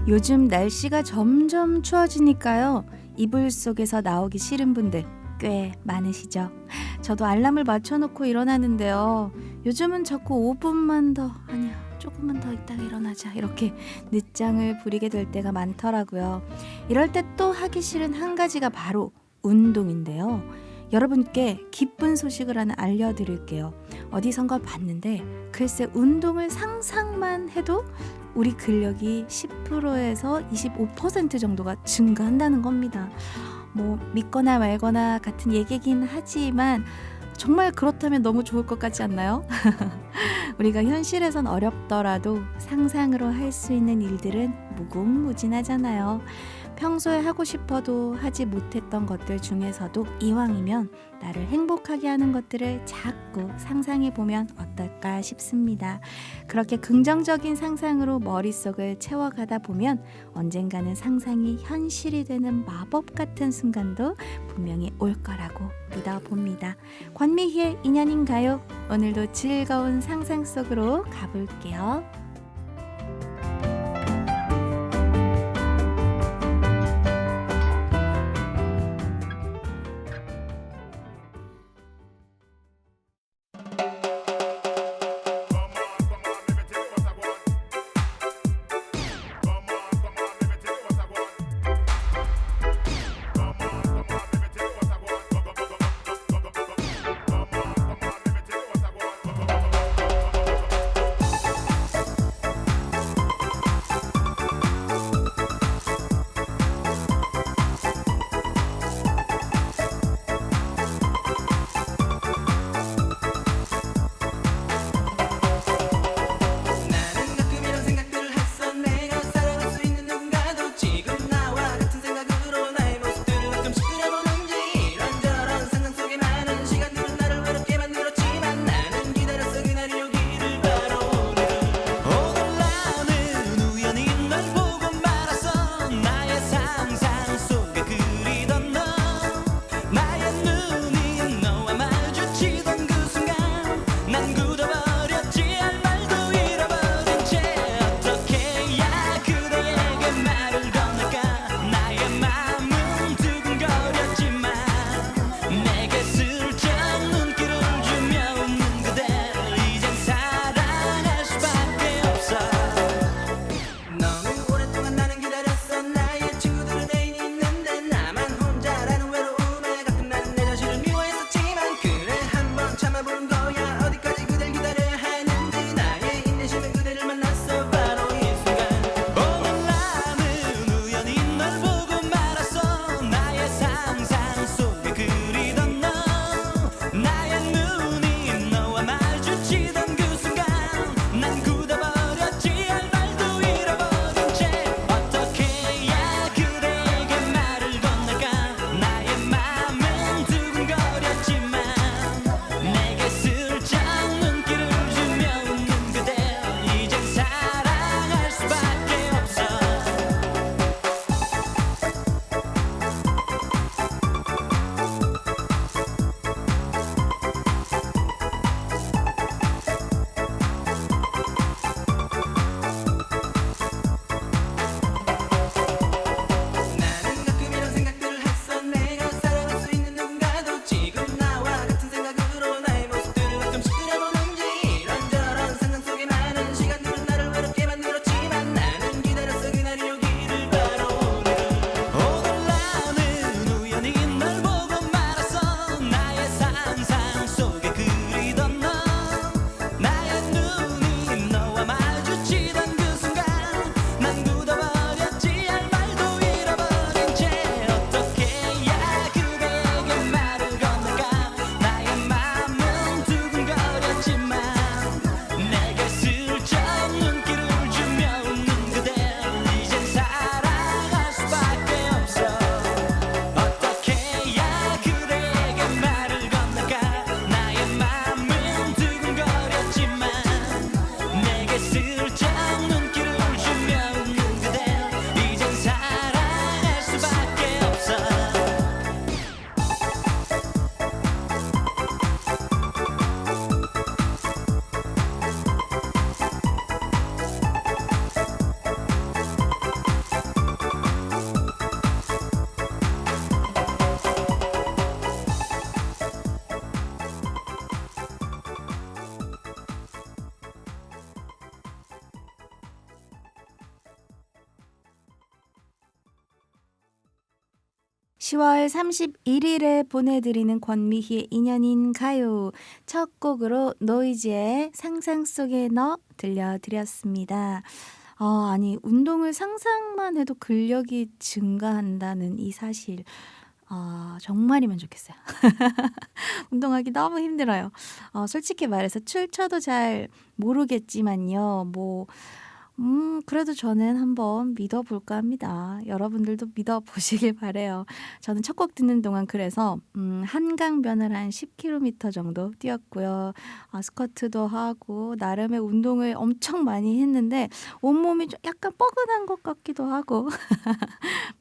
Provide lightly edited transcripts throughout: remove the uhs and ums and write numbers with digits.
요즘 날씨가 점점 추워지니까요. 이불 속에서 나오기 싫은 분들 꽤 많으시죠? 저도 알람을 맞춰놓고 일어나는데요. 요즘은 자꾸 5분만 더, 아니야, 조금만 더 있다가 일어나자, 이렇게 늦장을 부리게 될 때가 많더라고요. 이럴 때 또 하기 싫은 한 가지가 바로 운동인데요. 여러분께 기쁜 소식을 하나 알려드릴게요. 어디선가 봤는데 글쎄 운동을 상상만 해도 우리 근력이 10%에서 25% 정도가 증가한다는 겁니다. 뭐 믿거나 말거나 같은 얘기긴 하지만 정말 그렇다면 너무 좋을 것 같지 않나요? 우리가 현실에선 어렵더라도 상상으로 할 수 있는 일들은 무궁무진하잖아요. 평소에 하고 싶어도 하지 못했던 것들 중에서도 이왕이면 나를 행복하게 하는 것들을 자꾸 상상해보면 어떨까 싶습니다. 그렇게 긍정적인 상상으로 머릿속을 채워가다 보면 언젠가는 상상이 현실이 되는 마법 같은 순간도 분명히 올 거라고 믿어봅니다. 권미희의 인연인가요? 오늘도 즐거운 상상 속으로 가볼게요. 10월 31일에 보내드리는 권미희의 인연인 가요. 첫 곡으로 노이즈의 상상 속에 너 들려드렸습니다. 아니 운동을 상상만 해도 근력이 증가한다는 이 사실 정말이면 좋겠어요. 운동하기 너무 힘들어요. 솔직히 말해서 출처도 잘 모르겠지만요. 그래도 저는 한번 믿어볼까 합니다. 여러분들도 믿어보시길 바래요. 저는 첫 곡 듣는 동안 그래서 한강변을 한 10km 정도 뛰었고요. 스쿼트도 하고 나름의 운동을 엄청 많이 했는데 온몸이 좀 약간 뻐근한 것 같기도 하고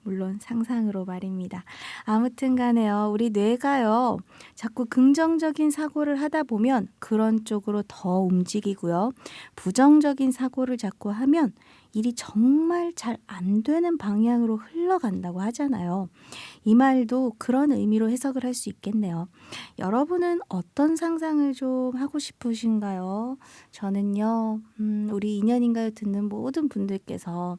물론 상상으로 말입니다. 아무튼 간에요. 우리 뇌가요. 자꾸 긍정적인 사고를 하다 보면 그런 쪽으로 더 움직이고요. 부정적인 사고를 자꾸 하면 일이 정말 잘 안 되는 방향으로 흘러간다고 하잖아요. 이 말도 그런 의미로 해석을 할 수 있겠네요. 여러분은 어떤 상상을 좀 하고 싶으신가요? 저는요, 우리 인연인가요? 듣는 모든 분들께서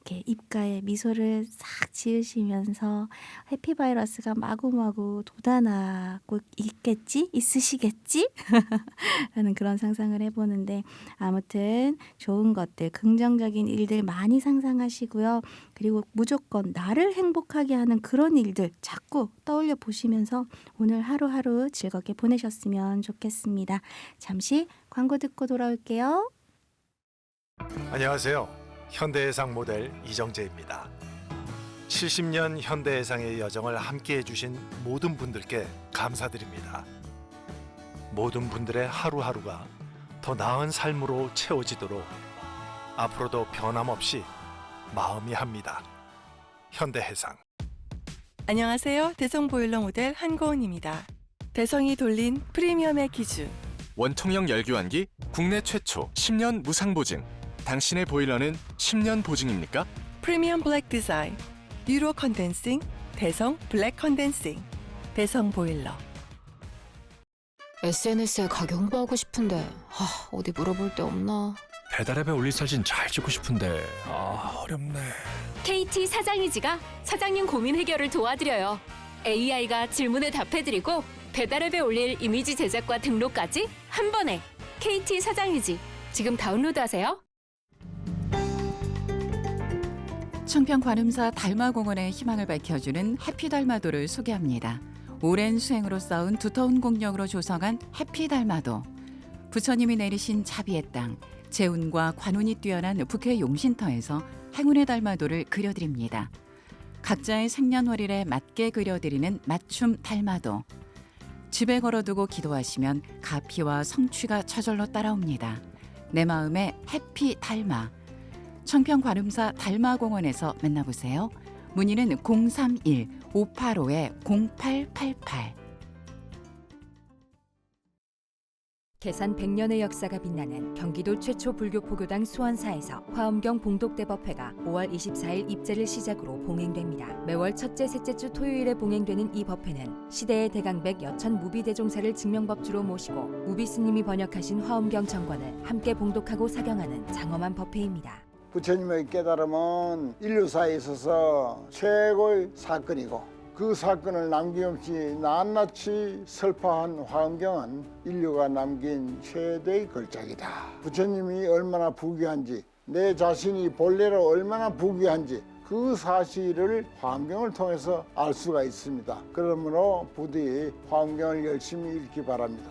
이렇게 입가에 미소를 싹 지으시면서 해피바이러스가 마구마구 돋아나고 있으시겠지? 라는 그런 상상을 해보는데 아무튼 좋은 것들, 긍정적인 일들 많이 상상하시고요. 그리고 무조건 나를 행복하게 하는 그런 일들 자꾸 떠올려 보시면서 오늘 하루하루 즐겁게 보내셨으면 좋겠습니다. 잠시 광고 듣고 돌아올게요. 안녕하세요. 현대해상 모델 이정재입니다. 70년 현대해상의 여정을 함께 해주신 모든 분들께 감사드립니다. 모든 분들의 하루하루가 더 나은 삶으로 채워지도록 앞으로도 변함없이 마음이 합니다. 현대해상. 안녕하세요. 대성보일러 모델 한고은입니다. 대성이 돌린 프리미엄의 기준. 원통형 열교환기 국내 최초 10년 무상보증. 당신의 보일러는 10년 보증입니까? 프리미엄 블랙 디자인. 유로 컨덴싱, 대성 블랙 컨덴싱. 대성 보일러. SNS에 가게 홍보하고 싶은데 어디 물어볼 데 없나? 배달앱에 올릴 사진 잘 찍고 싶은데 어렵네. KT 사장이지가 사장님 고민 해결을 도와드려요. AI가 질문에 답해드리고 배달앱에 올릴 이미지 제작과 등록까지 한 번에. KT 사장이지. 지금 다운로드하세요. 청평 관음사 달마공원의 희망을 밝혀주는 해피달마도를 소개합니다. 오랜 수행으로 쌓은 두터운 공력으로 조성한 해피달마도. 부처님이 내리신 자비의 땅, 재운과 관운이 뛰어난 북해 용신터에서 행운의 달마도를 그려드립니다. 각자의 생년월일에 맞게 그려드리는 맞춤 달마도. 집에 걸어두고 기도하시면 가피와 성취가 저절로 따라옵니다. 내 마음의 해피 달마. 청평 관음사 달마공원에서 만나보세요. 문의는 031-585-0888. 계산 100년의 역사가 빛나는 경기도 최초 불교 포교당 수원사에서 화엄경 봉독대법회가 5월 24일 입제를 시작으로 봉행됩니다. 매월 첫째, 셋째 주 토요일에 봉행되는 이 법회는 시대의 대강백 여천 무비대종사를 증명법주로 모시고 무비스님이 번역하신 화엄경 정권을 함께 봉독하고 사경하는 장엄한 법회입니다. 부처님의 깨달음은 인류사에 있어서 최고의 사건이고 그 사건을 남김없이 낱낱이 설파한 화엄경은 인류가 남긴 최대의 걸작이다. 부처님이 얼마나 부귀한지, 내 자신이 본래로 얼마나 부귀한지 그 사실을 화엄경을 통해서 알 수가 있습니다. 그러므로 부디 화엄경을 열심히 읽기 바랍니다.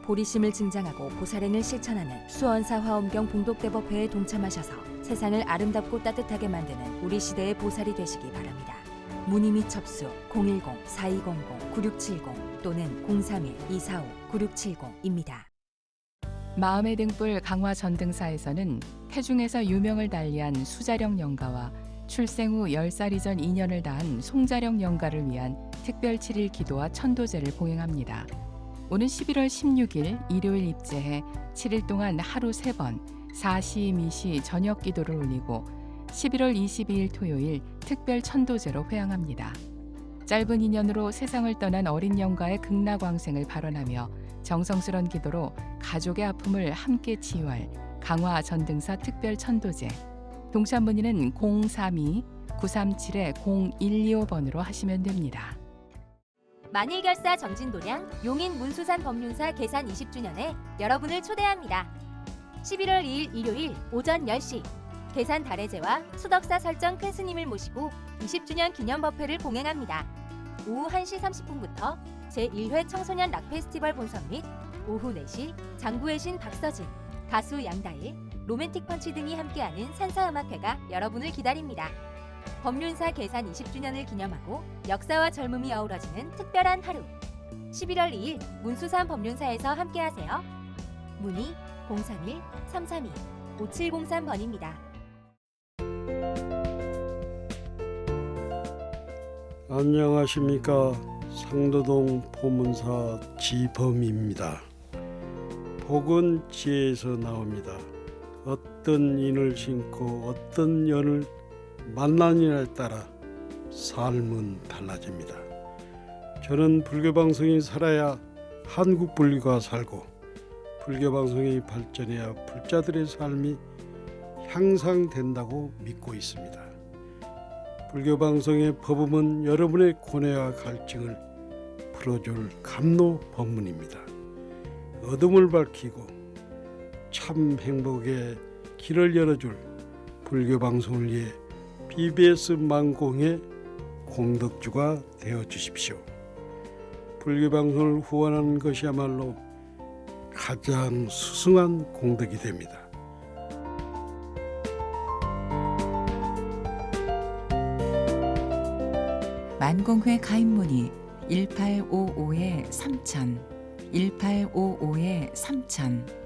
보리심을 증장하고 보살행을 실천하는 수원사 화엄경 봉독대법회에 동참하셔서 세상을 아름답고 따뜻하게 만드는 우리 시대의 보살이 되시기 바랍니다. 문의 및 접수 010-4200-9670 또는 031-245-9670입니다. 마음의 등불 강화 전등사에서는 태중에서 유명을 달리한 수자령 영가와 출생 후 10살 이전 2년을 다한 송자령 영가를 위한 특별 7일 기도와 천도제를 봉행합니다. 오는 11월 16일 일요일 입제해 7일 동안 하루 3번 사시, 미시, 저녁 기도를 올리고 11월 22일 토요일 특별 천도제로 회항합니다. 짧은 인연으로 세상을 떠난 어린 영가의 극락왕생을 발언하며 정성스런 기도로 가족의 아픔을 함께 치유할 강화 전등사 특별 천도제. 동참 문의는 032 937-0125번으로 하시면 됩니다. 만일결사 정진도량 용인 문수산 법륜사 계산 20주년에 여러분을 초대합니다. 11월 2일 일요일 오전 10시 계산 달해제와 수덕사 설정 큰 스님을 모시고 20주년 기념 법회를 공행합니다. 오후 1시 30분부터 제1회 청소년 락 페스티벌 본선 및 오후 4시 장구의 신 박서진, 가수 양다일, 로맨틱 펀치 등이 함께하는 산사음악회가 여러분을 기다립니다. 법륜사 계산 20주년을 기념하고 역사와 젊음이 어우러지는 특별한 하루. 11월 2일 문수산 법륜사에서 함께하세요. 문의 031-332-5703번입니다. 안녕하십니까. 상도동 포문사 지범입니다. 복은 지혜에서 나옵니다. 어떤 인을 신고 어떤 연을 만나느냐에 따라 삶은 달라집니다. 저는 불교방송이 살아야 한국 불교가 살고 불교방송이 발전해야 불자들의 삶이 향상된다고 믿고 있습니다. 불교방송의 법음은 여러분의 고뇌와 갈증을 풀어줄 감로 법문입니다. 어둠을 밝히고 참 행복의 길을 열어줄 불교방송을 위해 BBS 망공의 공덕주가 되어주십시오. 불교방송을 후원하는 것이야말로 가장 수승한 공덕이 됩니다. 만공회 가입 문의 1855-3000 1855-3000.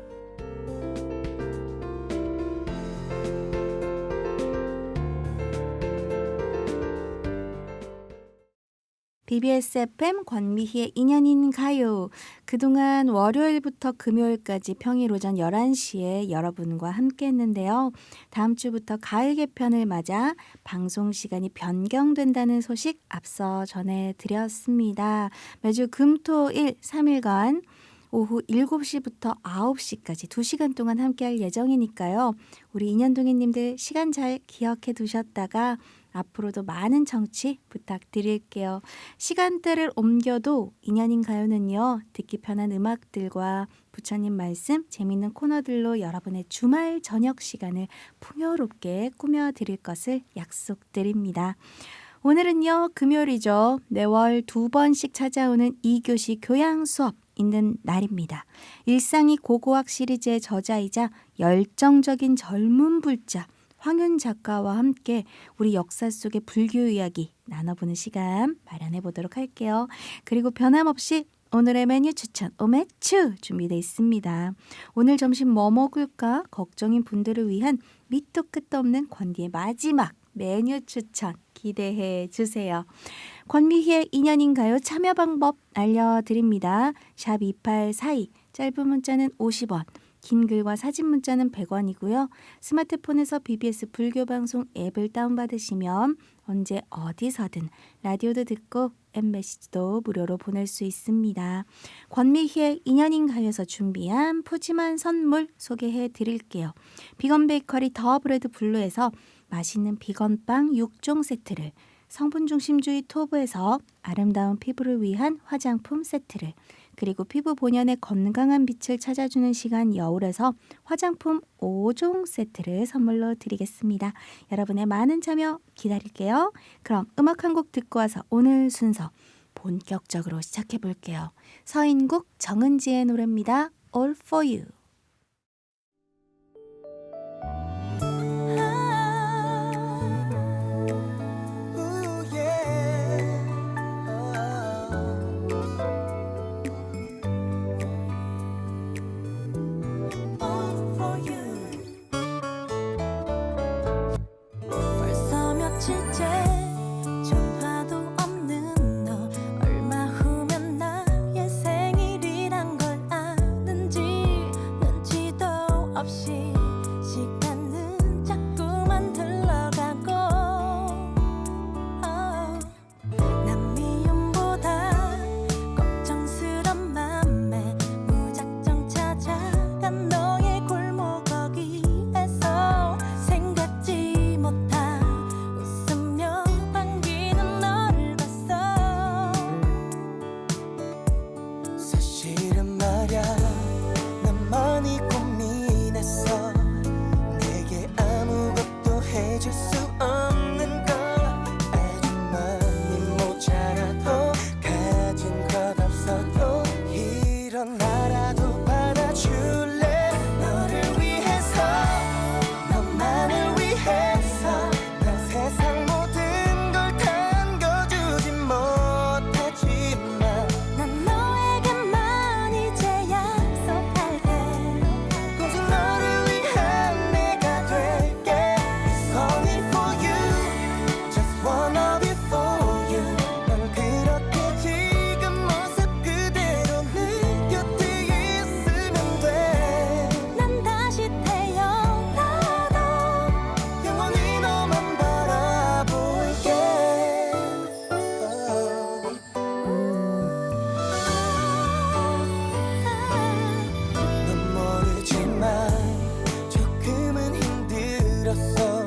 BBS FM 권미희의 인연인 가요. 그동안 월요일부터 금요일까지 평일 오전 11시에 여러분과 함께 했는데요. 다음 주부터 가을 개편을 맞아 방송 시간이 변경된다는 소식 앞서 전해드렸습니다. 매주 금, 토, 일 3일간 오후 7시부터 9시까지 2시간 동안 함께할 예정이니까요. 우리 인연동이님들 시간 잘 기억해 두셨다가 앞으로도 많은 청취 부탁드릴게요. 시간대를 옮겨도 인연인 가요는요. 듣기 편한 음악들과 부처님 말씀, 재미있는 코너들로 여러분의 주말 저녁 시간을 풍요롭게 꾸며드릴 것을 약속드립니다. 오늘은요. 금요일이죠. 매월 2번씩 찾아오는 2교시 교양 수업 있는 날입니다. 일상이 고고학 시리즈의 저자이자 열정적인 젊은 불자 황윤 작가와 함께 우리 역사 속의 불교 이야기 나눠보는 시간 마련해 보도록 할게요. 그리고 변함없이 오늘의 메뉴 추천 오메추 준비되어 있습니다. 오늘 점심 뭐 먹을까 걱정인 분들을 위한 밑도 끝도 없는 권디의 마지막 메뉴 추천 기대해 주세요. 권미희의 인연인가요? 참여 방법 알려드립니다. 샵 2842 짧은 문자는 50원 긴 글과 사진 문자는 100원이고요. 스마트폰에서 BBS 불교방송 앱을 다운받으시면 언제 어디서든 라디오도 듣고 앱메시지도 무료로 보낼 수 있습니다. 권미희의 인연인가요에서 준비한 푸짐한 선물 소개해 드릴게요. 비건 베이커리 더 브레드 블루에서 맛있는 비건빵 6종 세트를, 성분 중심주의 토브에서 아름다운 피부를 위한 화장품 세트를, 그리고 피부 본연의 건강한 빛을 찾아주는 시간 여울에서 화장품 5종 세트를 선물로 드리겠습니다. 여러분의 많은 참여 기다릴게요. 그럼 음악 한 곡 듣고 와서 오늘 순서 본격적으로 시작해 볼게요. 서인국 정은지의 노래입니다. All for you. 생각지 못한 웃으며 어쩔 수 없는 걸 아주 많이 모자라도 가진 것 없어도 일어나라도 받아줄래 너를 위해서 너만을 위해서 난 세상 모든 걸 당겨주지 못하지만 난 너에게만 이제 약속할게 오직 너를 위한 내가 될게 It's only for you Just wanna be for you 넌 그렇게 지금 모습 그대로 내 곁에 있으면 돼난 다시 태어나도 영원히 너만 바라볼게 넌 모르지만 조금은 힘들었어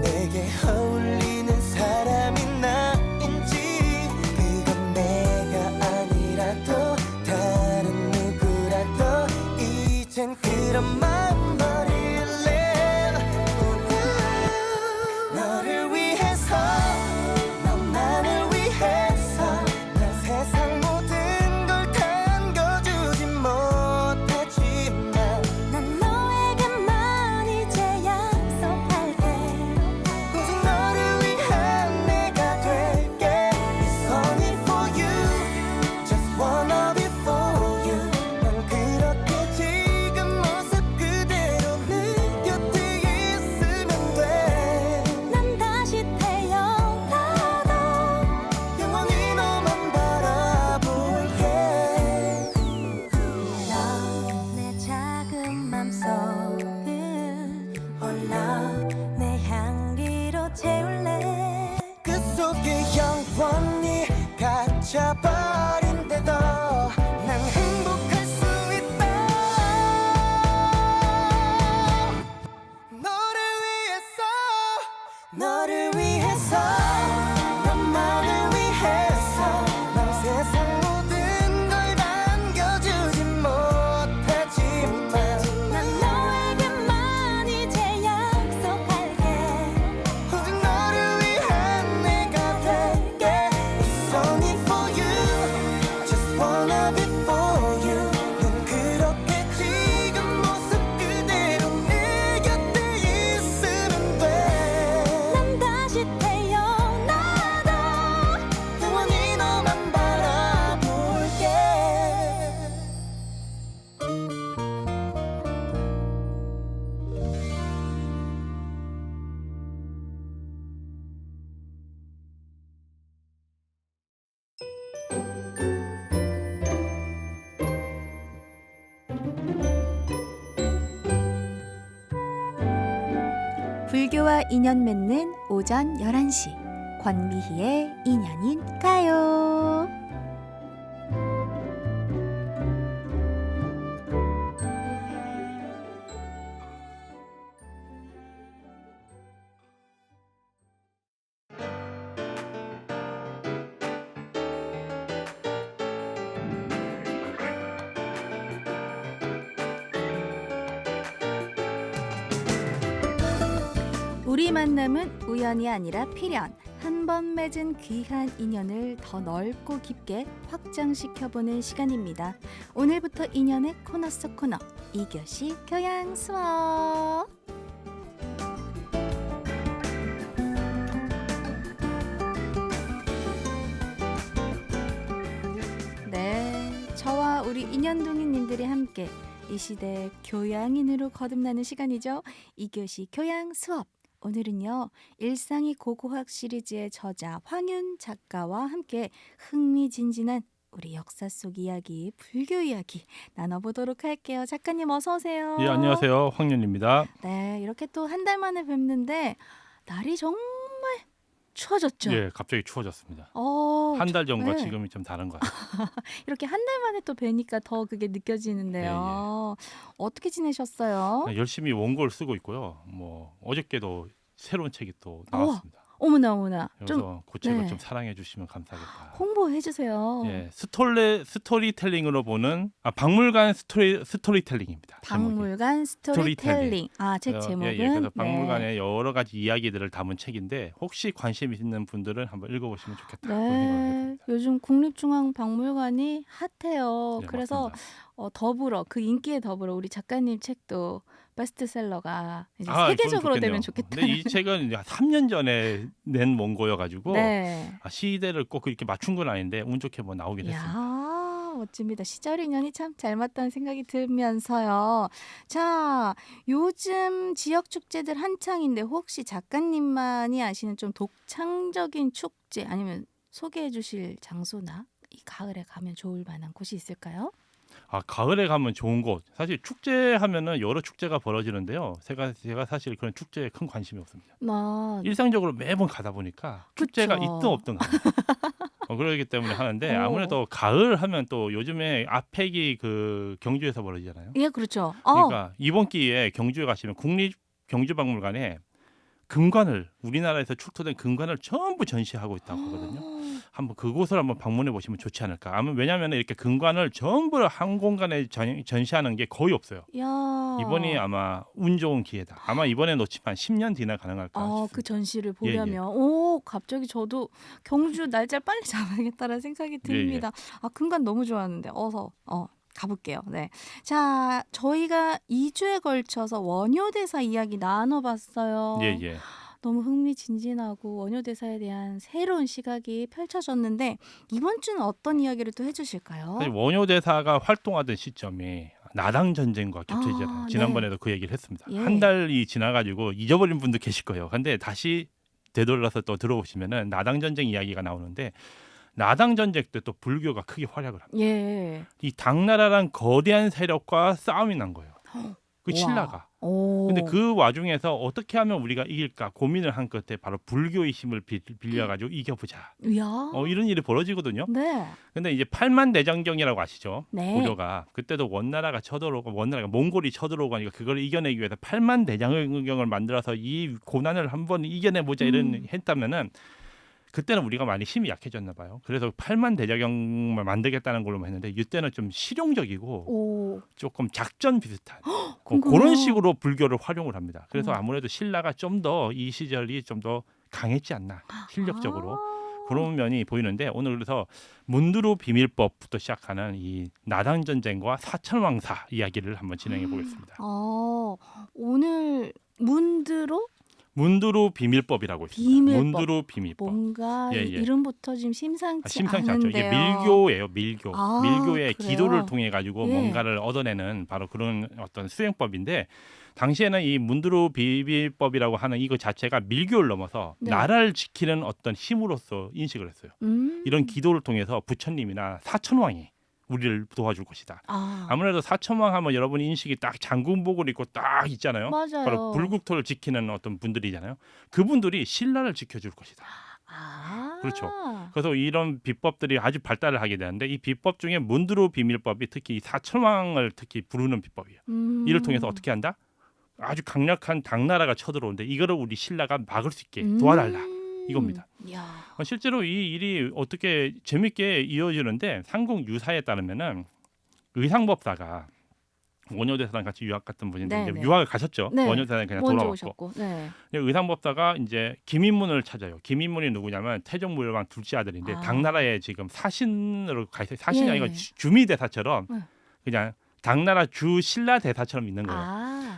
내게 어울리는 사람이 나인지 그건 내가 아니라도 다른 누구라도 이젠 그런 마음 버릴래 너를 위해서 너만을 위해서 난 세상 모든 걸 당겨주지 못하지만 난 너에게만 이제 약속할게 오직 너를 위한 내가 될게 It's only for you Just wanna be for you 넌 그렇게 지금 모습 그대로 내 곁에 있으면 돼난 다시 태어나도 영원히 너만 바라볼게 너 내 작은 맘속을 홀로 내 향기로 채울래 그 속에 영원히 갇혀버린데도 난 행복할 수 있다 너를 위해서 너를 위해서 너만을 위해서 난 세상 모든 걸 남겨주지 못하지만 난 너에게만 이제 약속할게 오직 너를 위한 내가 될게 It's only for you Just wanna be for you 넌 그렇게 지금 모습 그대로 내 곁에 있으면 돼난 다시 태어나도 영원히 너만 바라볼게 불교와 인연 맺는 오전 11시 권미희의 인연인 가요. 우리 만남은 우연이 아니라 필연. 한 번 맺은 귀한 인연을 더 넓고 깊게 확장시켜보는 시간입니다. 오늘부터 인연의 코너 속 코너 2교시 교양 수업. 네, 저와 우리 인연동이님들이 함께 이 시대의 교양인으로 거듭나는 시간이죠. 2교시 교양 수업. 오늘은요, 일상이 고고학 시리즈의 저자 황윤 작가와 함께 흥미진진한 우리 역사 속 이야기, 불교 이야기 나눠보도록 할게요. 작가님 어서 오세요. 예, 안녕하세요. 황윤입니다. 네, 이렇게 또 한 달 만에 뵙는데 날이 정말 추워졌죠? 예, 갑자기 추워졌습니다. 한 달 전과 네. 지금이 좀 다른 것 같아요. 이렇게 한 달 만에 또 뵈니까 더 그게 느껴지는데요. 어떻게 지내셨어요? 열심히 원고를 쓰고 있고요. 뭐 어저께도 새로운 책이 또 나왔습니다. 어머나 어머나. 그래서 좀 그 책을 네. 좀 사랑해 주시면 감사하겠다. 홍보해 주세요. 예, 스토리텔링으로 보는 박물관 스토리텔링입니다. 박물관 스토리텔링. 아, 책 제목은 그래서 네. 박물관의 여러 가지 이야기들을 담은 책인데 혹시 관심 있는 분들은 한번 읽어보시면 좋겠다. 그런 생각을 네. 해봅니다. 요즘 국립중앙박물관이 핫해요. 네, 그래서 맞습니다. 더불어 그 인기에 더불어 우리 작가님 책도 베스트셀러가 이제 그건 세계적으로 좋겠네요. 되면 좋겠다. 근데 이 책은 이제 3년 전에 낸 원고여가지고 네. 시대를 꼭 이렇게 맞춘 건 아닌데 운 좋게 뭐 나오게 됐습니다. 야, 멋집니다. 시절 인연이 참 잘 맞다는 생각이 들면서요. 자, 요즘 지역 축제들 한창인데 혹시 작가님만이 아시는 좀 독창적인 축제 아니면 소개해 주실 장소나 이 가을에 가면 좋을 만한 곳이 있을까요? 가을에 가면 좋은 곳. 사실 축제 하면은 여러 축제가 벌어지는데요. 제가 사실 그런 축제에 큰 관심이 없습니다. 일상적으로 매번 가다 보니까 축제가 그쵸. 있든 없든 가요. 그러기 때문에 하는데 어. 아무래도 가을 하면 또 요즘에 아팩이 그 경주에서 벌어지잖아요. 예, 그렇죠. 그러니까 이번 기회에 경주에 가시면 국립경주박물관에 금관을 우리나라에서 출토된 금관을 전부 전시하고 있다고 하거든요. 한번 그곳을 한번 방문해 보시면 좋지 않을까. 왜냐하면 이렇게 금관을 전부 한 공간에 전시하는 게 거의 없어요. 야. 이번이 아마 운 좋은 기회다. 아마 이번에 놓치면 10년 뒤나 가능할까 싶습니다. 그 전시를 예, 예. 보려면 오, 갑자기 저도 경주 날짜를 빨리 잡아야겠다는 생각이 듭니다. 금관 너무 좋아하는데 어서 가볼게요. 네. 자, 저희가 2주에 걸쳐서 원효대사 이야기 나눠봤어요. 예. 너무 흥미진진하고 원효대사에 대한 새로운 시각이 펼쳐졌는데 이번 주는 어떤 이야기를 또 해주실까요? 사실 원효대사가 활동하던 시점이 나당 전쟁과 겹쳐지잖아요. 아, 지난번에도 그 얘기를 했습니다. 예. 한 달이 지나가지고 잊어버린 분도 계실 거예요. 근데 다시 되돌아서 또 들어보시면은 나당 전쟁 이야기가 나오는데 나당 전쟁 때 또 불교가 크게 활약을 합니다. 예. 이 당나라란 거대한 세력과 싸움이 난 거예요. 그 신라가. 근데 그 와중에서 어떻게 하면 우리가 이길까 고민을 한 끝에 바로 불교의 힘을 빌려가지고 이겨보자. 이야. 이런 일이 벌어지거든요. 네. 근데 이제 팔만대장경이라고 아시죠? 네. 고려가 그때도 원나라가 몽골이 쳐들어오고 하니까 그걸 이겨내기 위해서 팔만대장경을 만들어서 이 고난을 한번 이겨내보자 이런 했다면은 그때는 우리가 많이 힘이 약해졌나 봐요. 그래서 팔만대장경을 만들겠다는 걸로 했는데 이때는 좀 실용적이고 조금 작전 비슷한 그런 식으로 불교를 활용을 합니다. 그래서 아무래도 신라가 좀 더 이 시절이 좀 더 강했지 않나 실력적으로 그런 면이 보이는데 오늘 그래서 문두루 비밀법부터 시작하는 이 나당 전쟁과 사천왕사 이야기를 한번 진행해 보겠습니다. 오늘 문두루 비밀법이라고 있습니다. 비밀법. 문두루 비밀법. 뭔가 이름부터 지금 심상치 않죠. 않은데요. 이게 밀교예요. 밀교. 밀교의 그래요? 기도를 통해 가지고 예. 뭔가를 얻어내는 바로 그런 어떤 수행법인데 당시에는 이 문두루 비밀법이라고 하는 이거 자체가 밀교를 넘어서 네. 나라를 지키는 어떤 힘으로서 인식을 했어요. 이런 기도를 통해서 부처님이나 사천왕이 우리를 도와줄 것이다. 아무래도 사천왕 하면 여러분이 인식이 딱 장군복을 입고 딱 있잖아요. 맞아요. 바로 불국토를 지키는 어떤 분들이잖아요. 그분들이 신라를 지켜줄 것이다. 그렇죠. 그래서 이런 비법들이 아주 발달을 하게 되는데 이 비법 중에 문두루 비밀법이 특히 이 사천왕을 특히 부르는 비법이에요. 이를 통해서 어떻게 한다? 아주 강력한 당나라가 쳐들어오는데 이거를 우리 신라가 막을 수 있게 도와달라. 이겁니다. 실제로 이 일이 어떻게 재밌게 이어지는데 삼국 유사에 따르면은 의상법사가 원효대사랑 같이 유학 갔던 분인데 이제 유학을 가셨죠. 네. 원효대사는 그냥 먼저 돌아왔고. 오셨고. 네. 의상법사가 이제 김인문을 찾아요. 김인문이 누구냐면 태종무열왕 둘째 아들인데 당나라에 지금 사신으로 가 있어요. 사신이 아니고 주미대사처럼 그냥 당나라 주 신라 대사처럼 있는 거예요.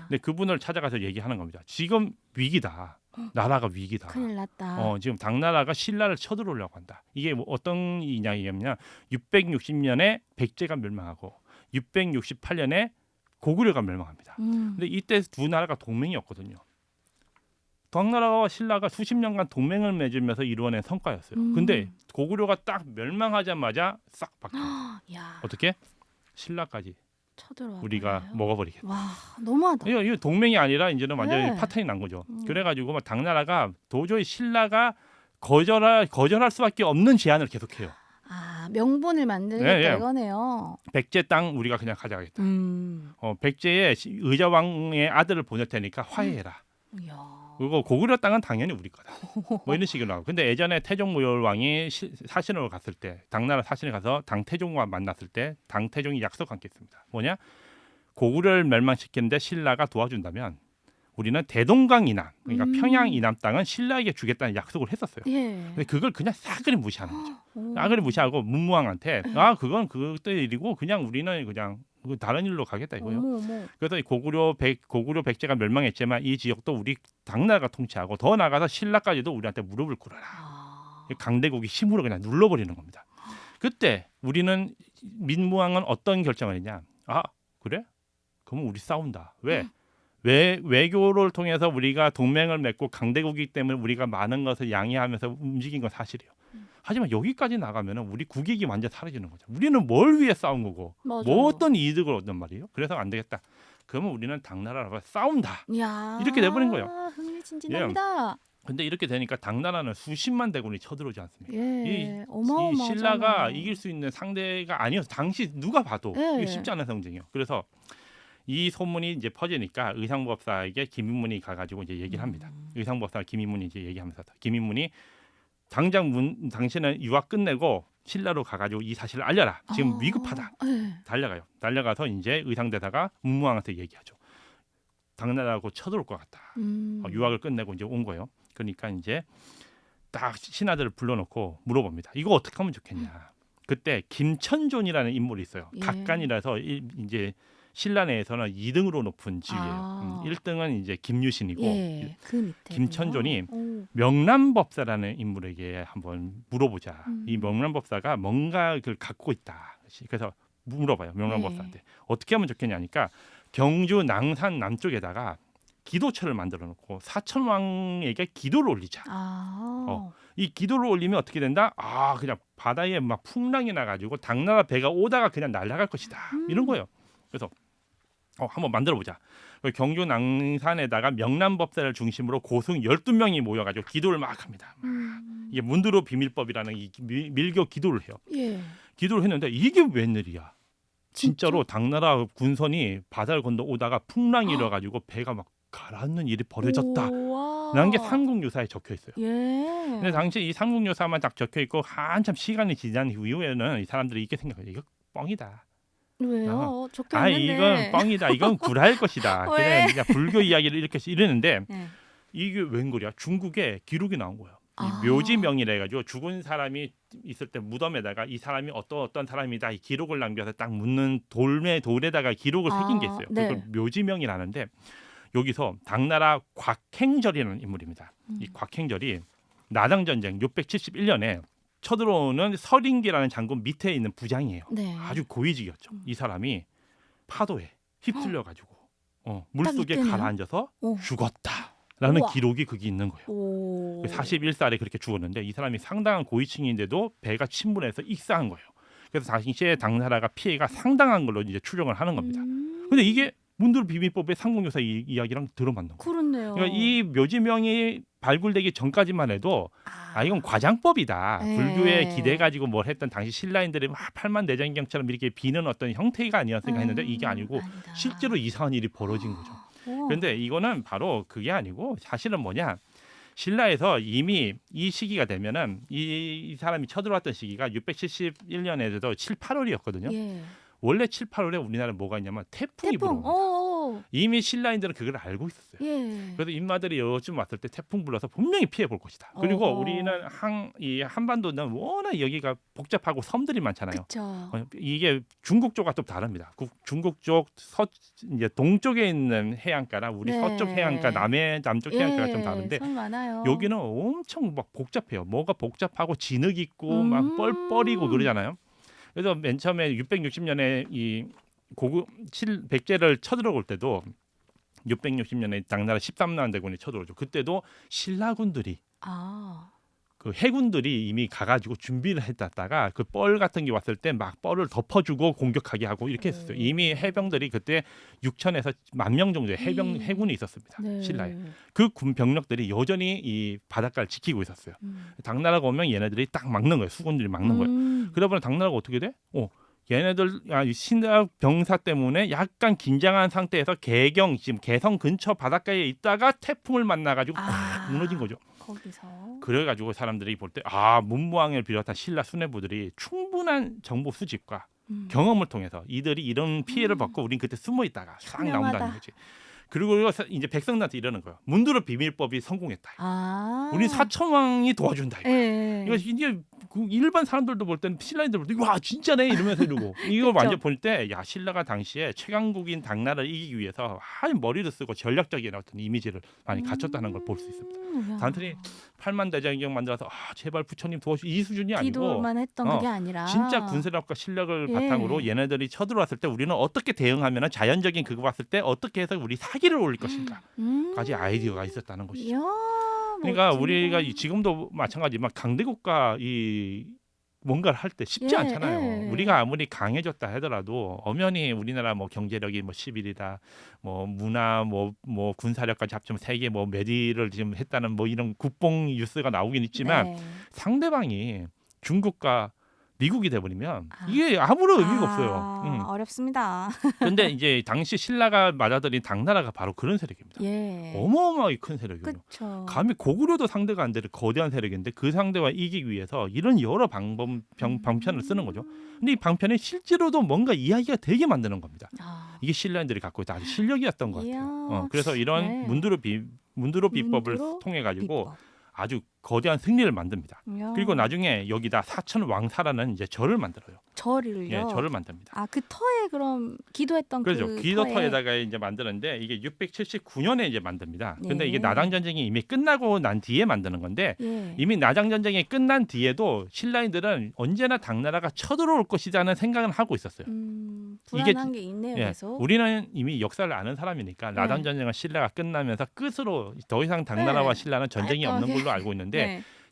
근데 그분을 찾아가서 얘기하는 겁니다. 지금 위기다. 나라가 위기다. 큰일 났다. 지금 당나라가 신라를 쳐들어오려고 한다. 이게 뭐 어떤 이야기냐면 660년에 백제가 멸망하고 668년에 고구려가 멸망합니다. 근데 이때 두 나라가 동맹이었거든요. 당나라와 신라가 수십 년간 동맹을 맺으면서 이루어낸 성과였어요. 근데 고구려가 딱 멸망하자마자 싹 바뀌어요. 어떻게? 신라까지 우리가 먹어버리겠다. 와, 너무하다. 이거 동맹이 아니라 이제는 완전히 네. 파탄이 난 거죠. 그래가지고 막 당나라가 도저히 신라가 거절할 수밖에 없는 제안을 계속해요. 명분을 만들겠다 이거네요. 백제 땅 우리가 그냥 가져가겠다. 백제의 의자왕의 아들을 보낼 테니까 화해해라. 그리고 고구려 땅은 당연히 우리 거다. 뭐 이런 식으로 나오고. 근데 예전에 태종무열 왕이 사신으로 갔을 때, 당나라 사신에 가서 당태종과 만났을 때 당태종이 약속한 게 있습니다. 뭐냐? 고구려를 멸망시키는데 신라가 도와준다면 우리는 대동강 이남, 그러니까 평양 이남 땅은 신라에게 주겠다는 약속을 했었어요. 예. 근데 그걸 그냥 싸그리 무시하는 거죠. 싸그리 무시하고 문무왕한테 그건 그때 일이고 그냥 우리는 그냥 다른 일로 가겠다 이거예요. 어머. 그래서 이 고구려 백제가 멸망했지만 이 지역도 우리 당나라가 통치하고 더 나아가서 신라까지도 우리한테 무릎을 꿇어라. 강대국이 힘으로 그냥 눌러버리는 겁니다. 그때 우리는 민무왕은 어떤 결정을 했냐? 아 그래? 그러면 우리 싸운다. 왜? 외교를 통해서 우리가 동맹을 맺고 강대국이기 때문에 우리가 많은 것을 양해하면서 움직인 건 사실이에요. 하지만 여기까지 나가면 우리 국익이 완전 사라지는 거죠. 우리는 뭘 위해 싸운 거고 맞아요. 뭐 어떤 이득을 얻는 말이에요. 그래서 안 되겠다. 그러면 우리는 당나라와 싸운다. 야, 이렇게 돼버린 거예요. 흥미진진합니다. 근데 이렇게 되니까 당나라는 수십만 대군이 쳐들어오지 않습니까? 예, 이 신라가 이길 수 있는 상대가 아니어서 당시 누가 봐도 이게 쉽지 않은 성징이에요. 그래서 이 소문이 이제 퍼지니까 의상법사에게 김인문이 가가지고 이제 얘기를 합니다. 의상법사 김인문이 이제 얘기하면서 김인문이 당장 당신은 유학 끝내고 신라로 가가지고 이 사실을 알려라. 지금 위급하다. 달려가요. 달려가서 이제 의상대사가 문무왕한테 얘기하죠. 당나라하고 쳐들어올 것 같다. 유학을 끝내고 이제 온 거예요. 그러니까 이제 딱 신하들을 불러놓고 물어봅니다. 이거 어떻게 하면 좋겠냐. 그때 김천존이라는 인물이 있어요. 각간이라서 이제 신라 내에서는 2등으로 높은 지위예요. 1등은 이제 김유신이고 그 밑에 김천존이 명란법사라는 인물에게 한번 물어보자. 이 명란법사가 뭔가를 갖고 있다. 그래서 물어봐요. 명란법사한테 어떻게 하면 좋겠냐니까 경주 낭산 남쪽에다가 기도처를 만들어 놓고 사천왕에게 기도를 올리자. 이 기도를 올리면 어떻게 된다? 그냥 바다에 막 풍랑이 나가지고 당나라 배가 오다가 그냥 날아갈 것이다. 이런 거예요. 그래서 한번 만들어보자. 경주 낭산에다가 명란법사를 중심으로 고승 12명이 모여가지고 기도를 막 합니다. 이게 문드로 비밀법이라는 이 밀교 기도를 해요. 기도를 했는데 이게 웬일이야. 진짜로 당나라 군선이 바다를 건너 오다가 풍랑이 일어가지고 배가 막 가라앉는 일이 벌어졌다. 라는 게 삼국유사에 적혀 있어요. 근데 당시 이 삼국유사만 딱 적혀 있고 한참 시간이 지난 이후에는 이 사람들이 이렇게 생각해요. 이거 뻥이다. 왜요? 적혀 있는데. 이건 뻥이다. 이건 구라일 것이다. 그냥 불교 이야기를 이렇게 이러는데 이게 웬걸이야? 중국에 기록이 나온 거예요. 이 묘지명이라 해가지고 죽은 사람이 있을 때 무덤에다가 이 사람이 어떤 사람이다 이 기록을 남겨서 딱 묻는 돌에다가 기록을 새긴 게 있어요. 그걸 묘지명이라는데 여기서 당나라 곽행절이라는 인물입니다. 이 곽행절이 나당전쟁 671년에 쳐들어오는 서린기라는 장군 밑에 있는 부장이에요. 아주 고위직이었죠. 이 사람이 파도에 휩쓸려가지고 물속에 가라앉아서 죽었다라는 기록이 거기 있는 거예요. 41살에 그렇게 죽었는데 이 사람이 상당한 고위층인데도 배가 침몰해서 익사한 거예요. 그래서 당시에 당나라가 피해가 상당한 걸로 이제 추정을 하는 겁니다. 근데 이게 문드로 비밀법의 삼국유사 이야기랑 들어맞는 거예요. 그렇네요. 그러니까 이 묘지명이 발굴되기 전까지만 해도 이건 과장법이다. 불교에 기대 가지고 뭘 했던 당시 신라인들이 막 팔만대장경처럼 이렇게 비는 어떤 형태가 아니었을까 했는데 이게 아니고 실제로 이상한 일이 벌어진 거죠. 그런데 이거는 바로 그게 아니고 사실은 뭐냐. 신라에서 이미 이 시기가 되면은 이 사람이 쳐들어왔던 시기가 671년에도 7, 8월이었거든요. 원래 7, 8월에 우리나라에 뭐가 있냐면 태풍이 불어옵니다. 이미 신라인들은 그걸 알고 있었어요. 그래서 인마들이 요즘 왔을 때 태풍 불러서 분명히 피해 볼 것이다. 그리고 우리는 이 한반도는 워낙 여기가 복잡하고 섬들이 많잖아요. 이게 중국 쪽과 좀 다릅니다. 중국 쪽 이제 동쪽에 있는 해안가랑 우리 서쪽 해안가 남쪽 해안가가 좀 다른데 여기는 엄청 막 복잡해요. 뭐가 복잡하고 진흙 있고 막 뻘뻘이고 그러잖아요. 그래서 맨 처음에 660년에 이 백제를 쳐들어올 때도 660년에 당나라 13만 대군이 쳐들어오죠. 그때도 신라군들이 그 해군들이 이미 가가지고 준비를 했다가 그 뻘 같은 게 왔을 때 막 뻘을 덮어주고 공격하게 하고 이렇게 했었어요. 이미 해병들이 그때 6천에서 10,000명 정도의 해군이 있었습니다. 신라에. 그 군 병력들이 여전히 이 바닷가를 지키고 있었어요. 당나라가 오면 얘네들이 딱 막는 거예요. 수군들이 막는 거예요. 그러다 보니 당나라가 어떻게 돼? 얘네들 신라 병사 때문에 약간 긴장한 상태에서 지금 개성 근처 바닷가에 있다가 태풍을 만나가지고 팍 무너진 거죠. 거기서. 그래가지고 사람들이 볼 때 문무왕을 비롯한 신라 수뇌부들이 충분한 정보 수집과 경험을 통해서 이들이 이런 피해를 받고 우린 그때 숨어 있다가 싹 나온다는 거지. 그리고 이제 백성들한테 이러는 거예요. 문두로 비밀법이 성공했다. 우리 사천왕이 도와준다. 이거 이제 일반 사람들도 볼 때는 신라인들 볼 때 와 진짜네 이러면서 이러고 이거 완전 볼 때 야 신라가 당시에 최강국인 당나라를 이기기 위해서 머리를 쓰고 전략적인 어떤 이미지를 많이 갖췄다는 걸 볼 수 있습니다. 단순히 8만 대장경 만들어서 제발 부처님 도와주 이 수준이 아니고 기도만 했던 그게 아니라 진짜 군사력과 실력을 바탕으로 얘네들이 쳐들어왔을 때 우리는 어떻게 대응하면 자연적인 그거 봤을 때 어떻게 해서 우리 사기를 올릴 것인가까지 아이디어가 있었다는 것이죠. 그러니까 멋지다. 우리가 지금도 마찬가지 막 강대국가 이 뭔가를 할 때 쉽지 않잖아요. 우리가 아무리 강해졌다 하더라도 엄연히 우리나라 뭐 경제력이 11이다, 뭐 문화, 뭐 군사력까지 합치면 세계 메디를 지금 했다는 이런 국뽕 뉴스가 나오긴 있지만 상대방이 중국과 미국이 돼버리면 이게 아무런 의미가 없어요. 어렵습니다. 그런데 이제 당시 신라가 맞아들인 당나라가 바로 그런 세력입니다. 어마어마하게 큰 세력이에요. 그쵸. 감히 고구려도 상대가 안 되는 거대한 세력인데 그 상대와 이기기 위해서 이런 여러 방편을 쓰는 거죠. 근데 이 방편이 실제로도 뭔가 이야기가 되게 만드는 겁니다. 이게 신라인들이 갖고 있다 아주 실력이었던 것 같아요. 그래서 이런 문두로 비법을 통해 가지고 아주 거대한 승리를 만듭니다. 그리고 나중에 여기다 사천왕사라는 이제 절을 만들어요. 절을요? 예, 절을 만듭니다. 그 터에 그럼 기도했던 그렇죠. 그 기도터에다가 이제 만드는데 이게 679년에 이제 만듭니다. 근데 이게 나당 전쟁이 이미 끝나고 난 뒤에 만드는 건데 이미 나당 전쟁이 끝난 뒤에도 신라인들은 언제나 당나라가 쳐들어올 것이라는 생각을 하고 있었어요. 불안한 게 있네요. 계속. 우리는 이미 역사를 아는 사람이니까 나당 전쟁은 신라가 끝나면서 끝으로 더 이상 당나라와 신라는 전쟁이 없는 걸로 알고 있는데